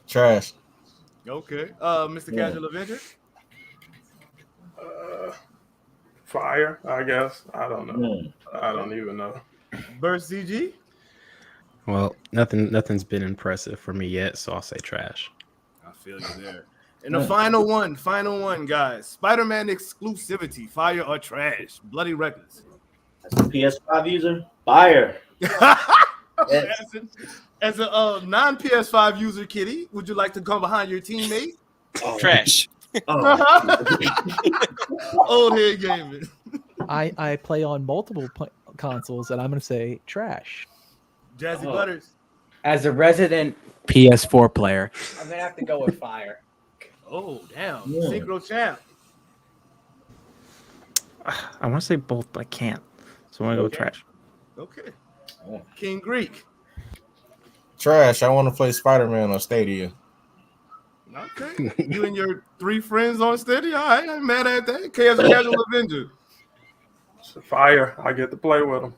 Trash. Okay. Mr. Casual Avenger. Fire, I guess. I don't know. I don't even know. Burst CG. Well, nothing's been impressive for me yet, so I'll say trash. I feel you there. And the final one, guys. Spider-Man exclusivity, fire or trash? Bloody Reckless. As a PS5 user, fire. As a non-PS5 user, Kitty, would you like to come behind your teammate? Trash. Old head gaming. I play on multiple consoles, and I'm going to say trash. Jazzy Butters. As a resident PS4 player, I'm going to have to go with fire. Oh, damn. Synchro champ. I want to say both, but I can't. So I'm going to go with trash. Okay. King Greek. Trash. I want to play Spider-Man on Stadia. Okay. You and your 3 friends on Stadia? All right, I ain't mad at that. Casual Avenger. Fire. I get to play with them.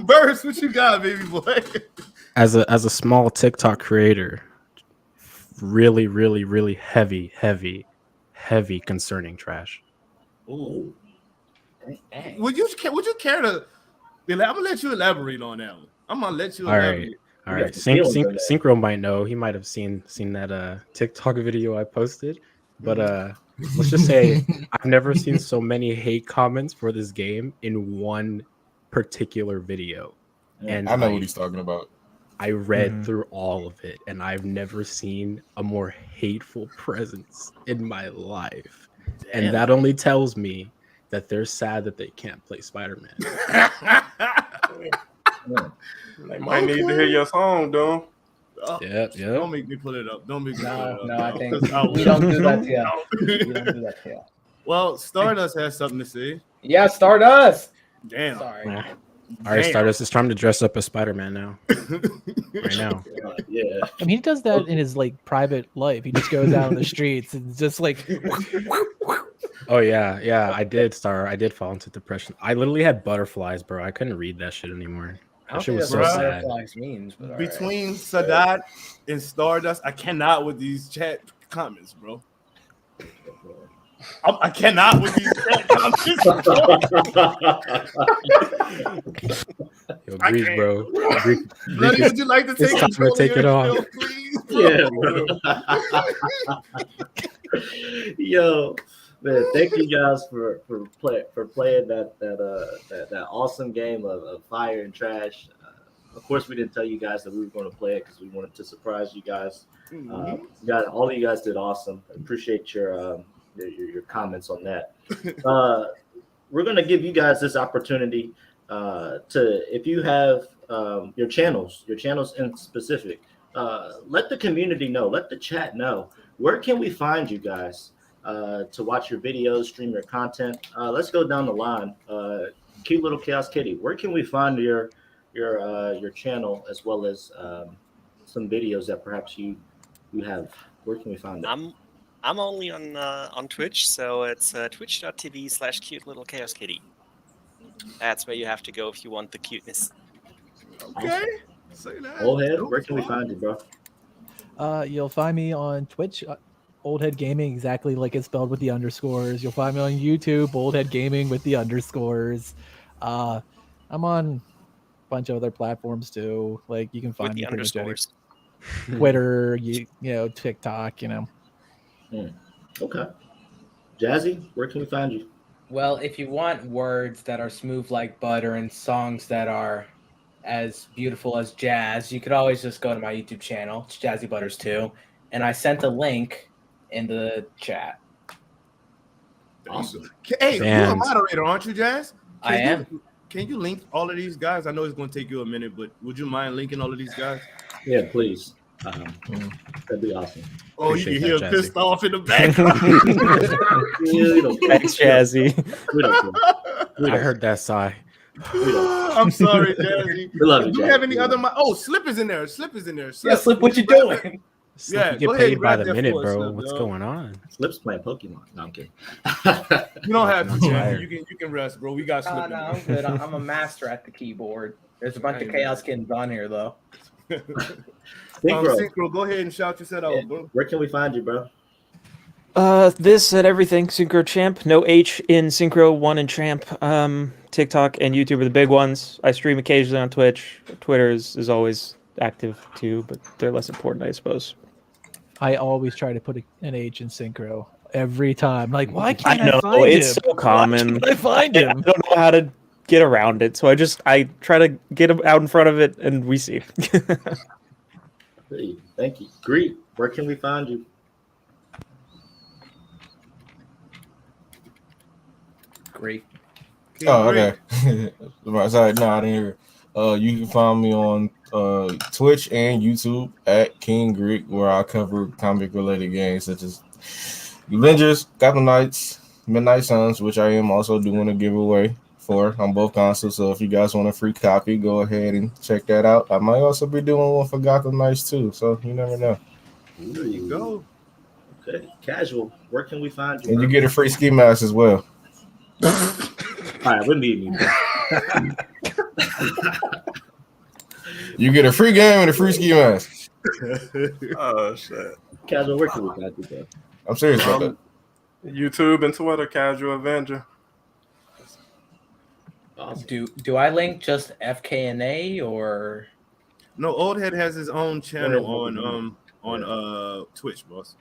Burst, what you got, baby boy? As a small TikTok creator, really, really, really heavy concerning trash. Ooh. Would you care to? I'm gonna let you elaborate on that one. I'm gonna let you elaborate. All right. Synchro might know. He might have seen that TikTok video I posted. But let's just say I've never seen so many hate comments for this game in one particular video. And I know what he's talking about. I read through all of it, and I've never seen a more hateful presence in my life. Damn. And that only tells me that they're sad that they can't play Spider-Man. They might need to hear your song, dude. Yeah. Don't make me put it up. Don't make me put it up. No, I think we don't do that to you. We don't do that to you. Well, Stardust has something to say. Yeah, Stardust. Damn. Sorry. All right, Stardust, it's time to dress up as Spider-Man now. Right now. Yeah. I mean, he does that in his like private life. He just goes out on the streets and just like. Oh yeah. I did fall into depression. I literally had butterflies, bro. I couldn't read that shit anymore. That shit was so sad. Means, but between Sadat and Stardust, I cannot with these chat comments, bro. I cannot with these chat comments. Yo, Greek, bro. Greek, Bloody, would you like to take control it off? please? Yeah, bro. Yo, man, thank you guys for playing that awesome game of Fire and Trash. Of course, we didn't tell you guys that we were going to play it because we wanted to surprise you guys. All of you guys did awesome. I appreciate your comments on that. We're going to give you guys this opportunity if you have your channels in specific, let the community know, let the chat know, where can we find you guys to watch your videos, stream your content. Let's go down the line. Cute Little Chaos Kitty, where can we find your channel as well as some videos that perhaps you have? Where can we find them? I'm only on Twitch, so it's twitch.tv/cute little chaos kitty. That's where you have to go if you want the cuteness. Okay. Say that. Old Head, where can we find you, bro? You'll find me on Twitch, Old Head Gaming, exactly like it's spelled with the underscores. You'll find me on YouTube, Old Head Gaming with the underscores. I'm on a bunch of other platforms too. Like you can find with me the underscores. Twitter, you know, TikTok, you know. Okay. Jazzy, where can we find you? Well, if you want words that are smooth like butter and songs that are as beautiful as jazz, you could always just go to my YouTube channel. It's Jazzy Butters 2. And I sent a link in the chat. Awesome. Hey, you're a moderator, aren't you, Jazz? I am. Can you link all of these guys? I know it's going to take you a minute, but would you mind linking all of these guys? Yeah, please. That'd be awesome. Oh, Appreciate you can hear that, pissed Jazzy. off in the background. Thanks, Jazzy. I heard that sigh. I'm sorry, Jazzy. We love you, Do you Jazzy. have any other? Slip is in there. Slip is in there. Yeah, Slip, what you doing? Yeah, you go get ahead, paid by grab the that minute, for us, bro. Slip, What's yo. going on? Slip's playing Pokemon. No, I'm kidding. You don't have to, I'm Jazzy. tired. You can rest, bro. We got Slip. No, I'm good. I'm a master at the keyboard. There's a bunch of chaos kittens on here, though. Synchro, go ahead and shout yourself out, bro. Where can we find you, bro? This and everything, Synchro Champ. No H in Synchro, 1 in Champ. TikTok and YouTube are the big ones. I stream occasionally on Twitch. Twitter is always active too, but they're less important, I suppose. I always try to put an H in Synchro every time. Like, why can't I, know find it's him? so common. Why can't I find him? I don't know how to get around it, so I try to get him out in front of it, and we see. Hey, thank you. Greet, where can we find you? Great. Oh, okay. Sorry, no, I didn't hear. You can find me on Twitch and YouTube at King Greek, where I cover comic-related games such as Avengers, Gotham Knights, Midnight Suns, which I am also doing a giveaway for on both consoles. So if you guys want a free copy, go ahead and check that out. I might also be doing one for Gotham Knights too, so you never know. There you go. Okay, Casual, where can we find you? And you bro? get a free ski mask as well. All right, we're meeting you. You get a free game and a free ski mask. Oh shit. Casual, where can we find you, bro? I'm serious about that. YouTube and Twitter, Casual Avenger. Awesome. Do I link just FKNA or? No, Old Head has his own channel on Twitch, boss.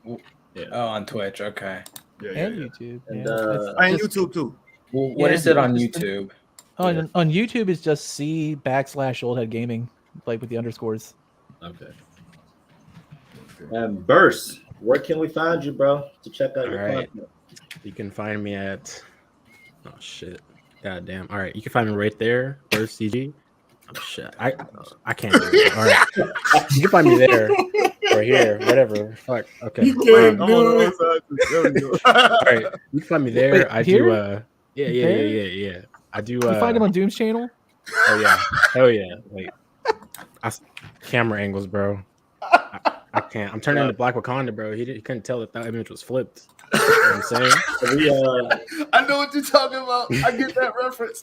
Yeah. Oh, on Twitch. Okay. And YouTube. And, yeah. And Just- YouTube too. Well, what Yeah, is it on just- YouTube? On YouTube, it's just C/Old Head Gaming, like with the underscores. Okay. And Burst, where can we find you, bro, to check out your Alright. content? You can find me at. Oh shit! God damn! All right, you can find me right there. Where's CG? Oh shit! I can't. Do it. All right, you can find me there or here, whatever. Fuck. Okay. You can't do it. There we go. All right, you can find me there. Wait, I here? do. Yeah. I do. You find him on Doom's channel? Oh yeah. Hell yeah. Wait. Camera angles, bro. I can't. I'm turning into Black Wakanda, bro. He couldn't tell that image was flipped. You know what I'm saying? I know what you're talking about. I get that reference.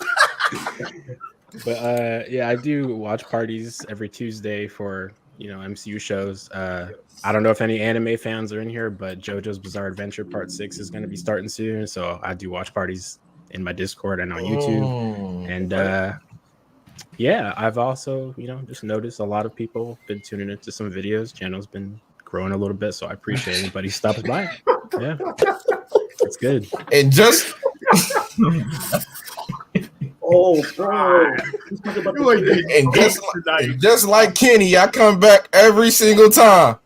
But yeah, I do watch parties every Tuesday for MCU shows. I don't know if any anime fans are in here, but JoJo's Bizarre Adventure Part 6 is going to be starting soon. So I do watch parties in my Discord and on YouTube. And Yeah, I've also, just noticed a lot of people been tuning into some videos. Channel's been growing a little bit, so I appreciate anybody stops by. Yeah, it's good. And just Oh, bro. and just like Kenny, I come back every single time.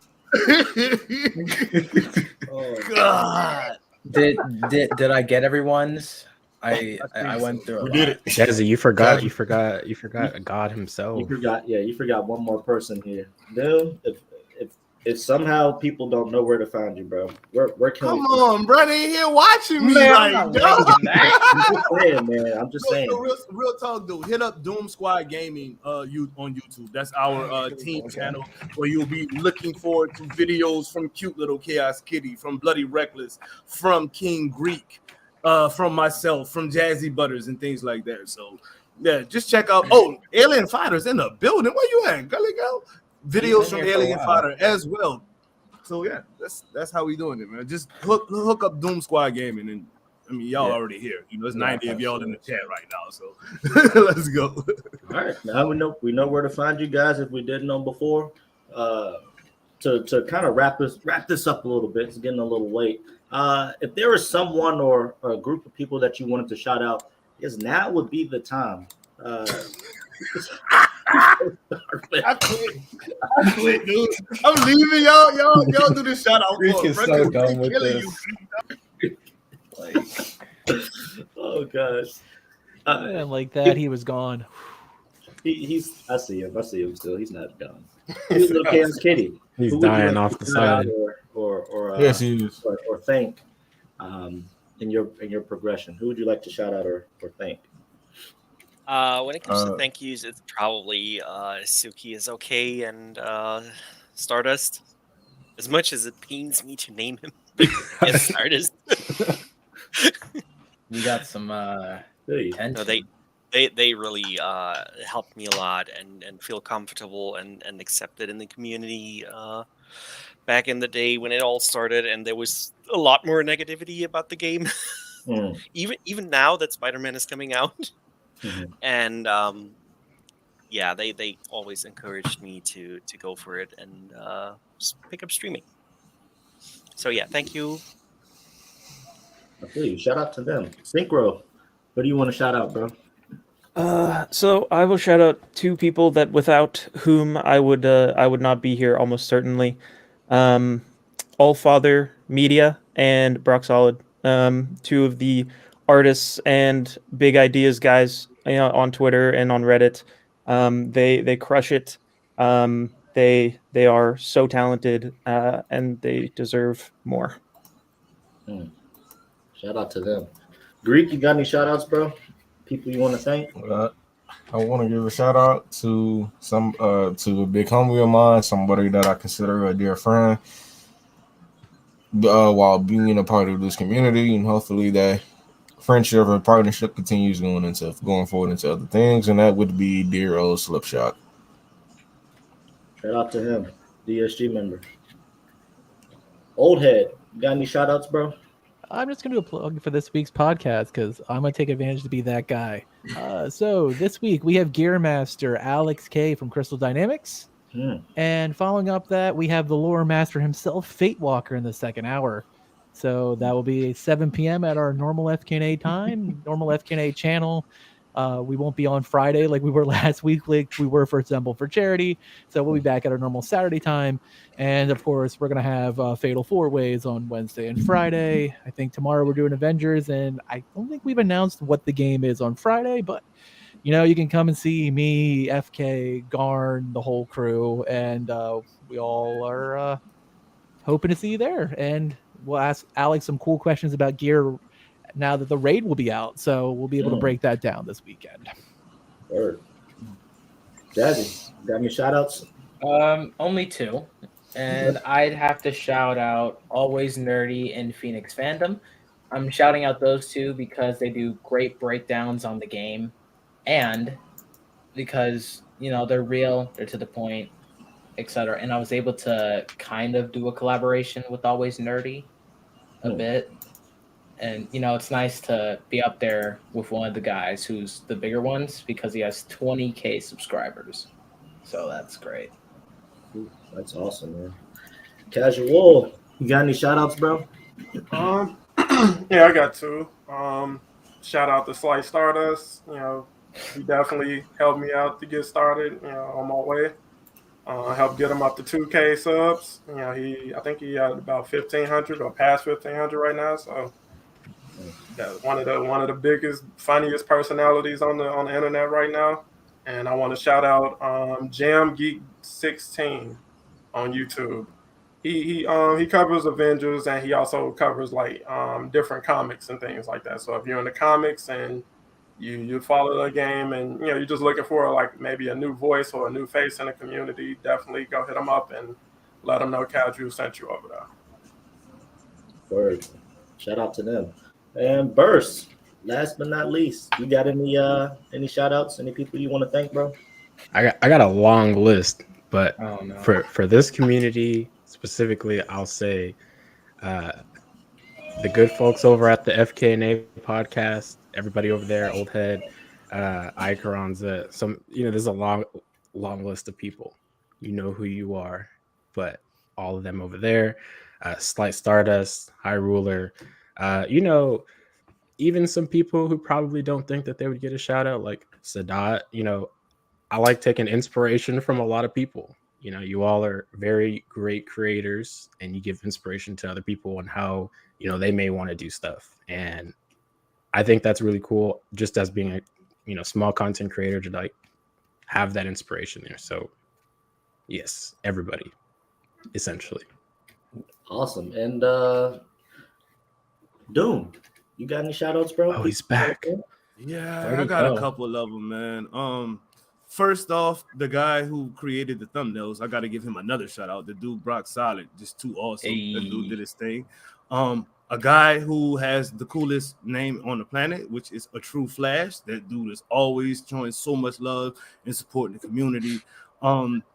Oh, God. Did I get everyone's? I went through a We lot. did it. Jazzy, you forgot God himself. You forgot one more person here. Dude, if somehow people don't know where to find you, bro, where can Come we on, bro. They ain't here watching me. Man, like, I'm not yo. ranking that. I'm just saying, man. I'm just saying. Real talk, dude. Hit up Doom Squad Gaming on YouTube. That's our team channel where you'll be looking forward to videos from Cute Little Chaos Kitty, from Bloody Reckless, from King Greek, from myself, from Jazzy Butters, and things like that. So yeah, just check out. Oh, Alien Fighters in the building. Where you at, Gully Go? Videos from Alien Fighter as well. So yeah, that's how we doing it, man. Just hook up Doom Squad Gaming, and I mean y'all already here. There's 90 of y'all in the chat right now, so let's go. All right, now we know where to find you guys if we didn't know before. To kind of wrap this up a little bit, it's getting a little late. If there was someone or a group of people that you wanted to shout out, yes, now would be the time. I quit, dude. I'm leaving y'all. Y'all do this shout out. Greek is so done with this. Oh gosh. And like that, he was gone. He's. I see him still. He's not done. He's little Chaos Kitty. He's dying off the side. Or Yes, he is. Or thank in your progression. Who would you like to shout out or thank? When it comes to thank yous, it's probably Suki is okay and Stardust. As much as it pains me to name him, it's Stardust. We got some tension. No, they really helped me a lot and feel comfortable and accepted in the community back in the day when it all started, and there was a lot more negativity about the game. Even now that Spider-Man is coming out. And yeah, they always encouraged me to go for it and just pick up streaming. So yeah, thank you. Okay, shout out to them. Synchro, what do you want to shout out, bro? So I will shout out two people that without whom I would not be here almost certainly. Allfather Media and Brock Solid, two of the artists and big ideas guys, on Twitter and on Reddit. They crush it. They are so talented, and they deserve more. Shout out to them. Greek, you got any shout outs, bro? People you want to thank? I want to give a shout out to to a big homie of mine, somebody that I consider a dear friend, while being a part of this community, and hopefully that friendship and partnership continues going forward into other things, and that would be dear old Slipshot. Shout out to him, DSG member. Old Head, you got any shout outs, bro? I'm just going to do a plug for this week's podcast because I'm going to take advantage to be that guy. So this week we have Gear Master Alex K from Crystal Dynamics. And following up that, we have the lore master himself, Fate Walker, in the second hour. So that will be 7 p.m. at our normal FKNA time, normal FKNA channel. We won't be on Friday like we were last week, like we were for Assemble for Charity. So we'll be back at our normal Saturday time. And of course, we're going to have Fatal 4-Ways on Wednesday and Friday. I think tomorrow we're doing Avengers, and I don't think we've announced what the game is on Friday, but you can come and see me, FK, Garn, the whole crew, and we all are hoping to see you there. And we'll ask Alex some cool questions about gear now that the raid will be out, so we'll be able to break that down this weekend. Word. Jazzy, got any shout outs? Only two. And I'd have to shout out Always Nerdy and Phoenix Fandom. I'm shouting out those two because they do great breakdowns on the game, and because they're real, they're to the point, etc. And I was able to kind of do a collaboration with Always Nerdy a bit. And it's nice to be up there with one of the guys who's the bigger ones because he has 20K subscribers. So that's great. Ooh, that's awesome, man. Casual, you got any shout outs, bro? Yeah, I got two. Shout out to Slice Stardust. He definitely helped me out to get started, on my way. Helped get him up to 2K subs. I think he had about 1,500 or past 1,500 right now. So that's one of the biggest, funniest personalities on the internet right now. And I want to shout out Jam Geek 16 on YouTube. He covers Avengers, and he also covers like different comics and things like that. So if you're in the comics and you follow the game, and you're just looking for like maybe a new voice or a new face in the community, definitely go hit him up and let him know Casual sent you over there. Word. Shout out to them. And Burst, last but not least, you got any shout outs, any people you want to thank, bro? I got a long list, but Oh, no. for this community specifically, I'll say the good folks over at the FKNA podcast, everybody over there, Old Head, Icaron's, there's a long list of people. You know who you are, but all of them over there, Slight Stardust, High Ruler, even some people who probably don't think that they would get a shout out, like Sadat. I like taking inspiration from a lot of people. You all are very great creators, and you give inspiration to other people on how they may want to do stuff. And I think that's really cool, just as being a small content creator, to like have that inspiration there. So yes, everybody, essentially. Awesome. And Doom, you got any shout outs, bro? Oh, he's back. Yeah, I got a couple of them, man. First off, the guy who created the thumbnails, I got to give him another shout out. The dude Brock Solid, just too awesome. Hey. The dude did his thing. A guy who has the coolest name on the planet, which is A True Flash. That dude is always showing so much love and supporting the community.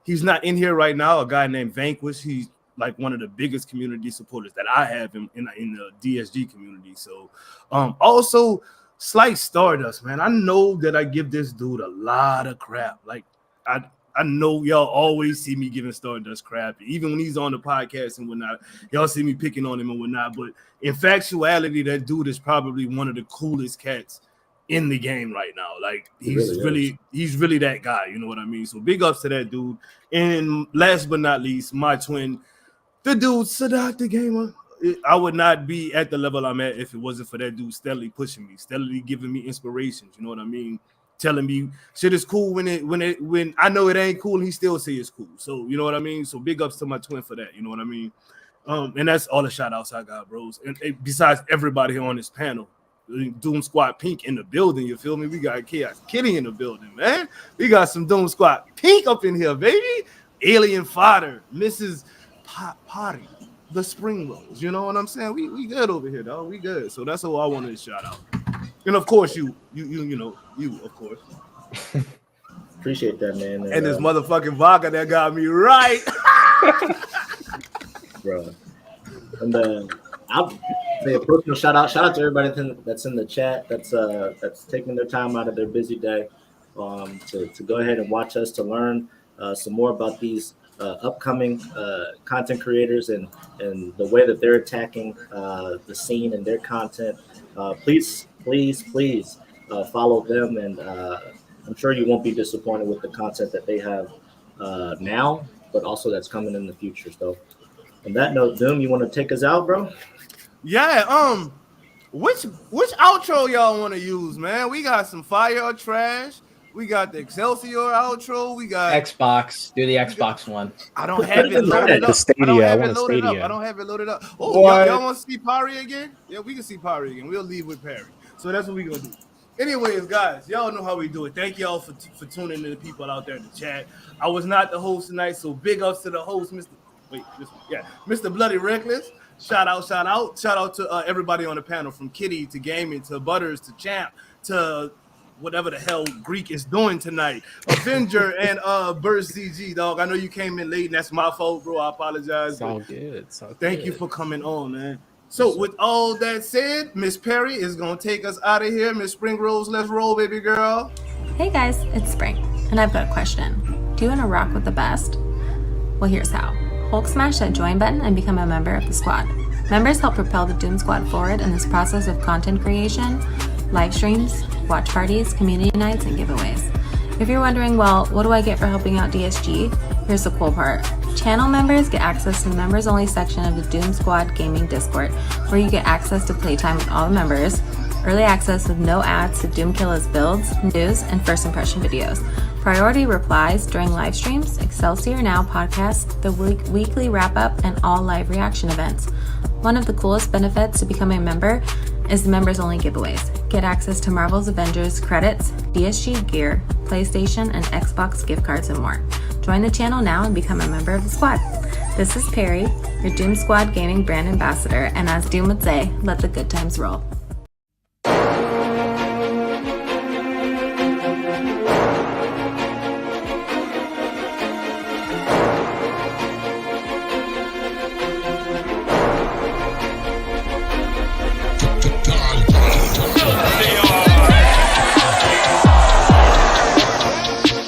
He's not in here right now. A guy named Vanquish. He's like one of the biggest community supporters that I have in the DSG community. So, also Slight Stardust, man. I know that I give this dude a lot of crap. Like, I know y'all always see me giving Stardust crap, even when he's on the podcast and whatnot. Y'all see me picking on him and whatnot. But in factuality, that dude is probably one of the coolest cats in the game right now. Like, he's really that guy. You know what I mean? So big ups to that dude. And last but not least, my twin, the dude Sadat the Gamer. I would not be at the level I'm at if it wasn't for that dude steadily pushing me, steadily giving me inspirations. You know what I mean? Telling me shit is cool when I know it ain't cool, and he still say it's cool. So you know what I mean? So big ups to my twin for that. You know what I mean? And that's all the shout outs I got, bros. And besides everybody here on this panel, Doom Squad Pink in the building. You feel me? We got Chaos Kitty in the building, man. We got some Doom Squad Pink up in here, baby. Alien Fodder, Mrs. Potty. The Spring Rolls, you know what I'm saying? We good over here, dog. We good. So that's all I wanted to shout out. And of course, you of course. Appreciate that, man. And this motherfucking vodka that got me right, bro. And I'll say a personal shout out to everybody that's in the chat that's taking their time out of their busy day to go ahead and watch us, to learn some more about these upcoming content creators and the way that they're attacking the scene and their content. Please follow them, and I'm sure you won't be disappointed with the content that they have now, but also that's coming in the future. So on that note, Doom, you want to take us out, bro? Yeah. Which outro y'all want to use, man? We got some fire or trash. We got the Excelsior outro. We got Xbox. Do the Xbox one. I don't have it loaded up. I don't have it loaded up. Oh, y'all want to see Pari again? Yeah, we can see Pari again. We'll leave with Perry. So that's what we're going to do. Anyways, guys, y'all know how we do it. Thank y'all for tuning in, the people out there in the chat. I was not the host tonight, so big ups to the host, Mr. Bloody Reckless. Shout out to everybody on the panel, from Kitty to Gaming to Butters to Champ to whatever the hell Greek is doing tonight. Avenger and Burst CG, dog. I know you came in late, and that's my fault, bro. I apologize. It's all good. Thank you for coming on, man. So with all that said, Miss Perry is gonna take us out of here. Miss Spring Rose, let's roll, baby girl. Hey guys, it's Spring, and I've got a question. Do you want to rock with the best? Well, here's how. Hulk smash that join button and become a member of the squad. Members help propel the Doom Squad forward in this process of content creation, live streams, watch parties, community nights, and giveaways. If you're wondering, well, what do I get for helping out DSG? Here's the cool part. Channel members get access to the members only section of the Doom Squad Gaming Discord, where you get access to playtime with all the members, early access with no ads to Doomkilla's builds, news, and first impression videos, priority replies during live streams, Excelsior Now podcasts, the weekly wrap-up, and all live reaction events. One of the coolest benefits to becoming a member is the members only giveaways. Get access to Marvel's Avengers credits, DSG gear, PlayStation and Xbox gift cards, and more. Join the channel now and become a member of the squad. This is Perry, your Doom Squad Gaming brand ambassador, and as Doom would say, let the good times roll.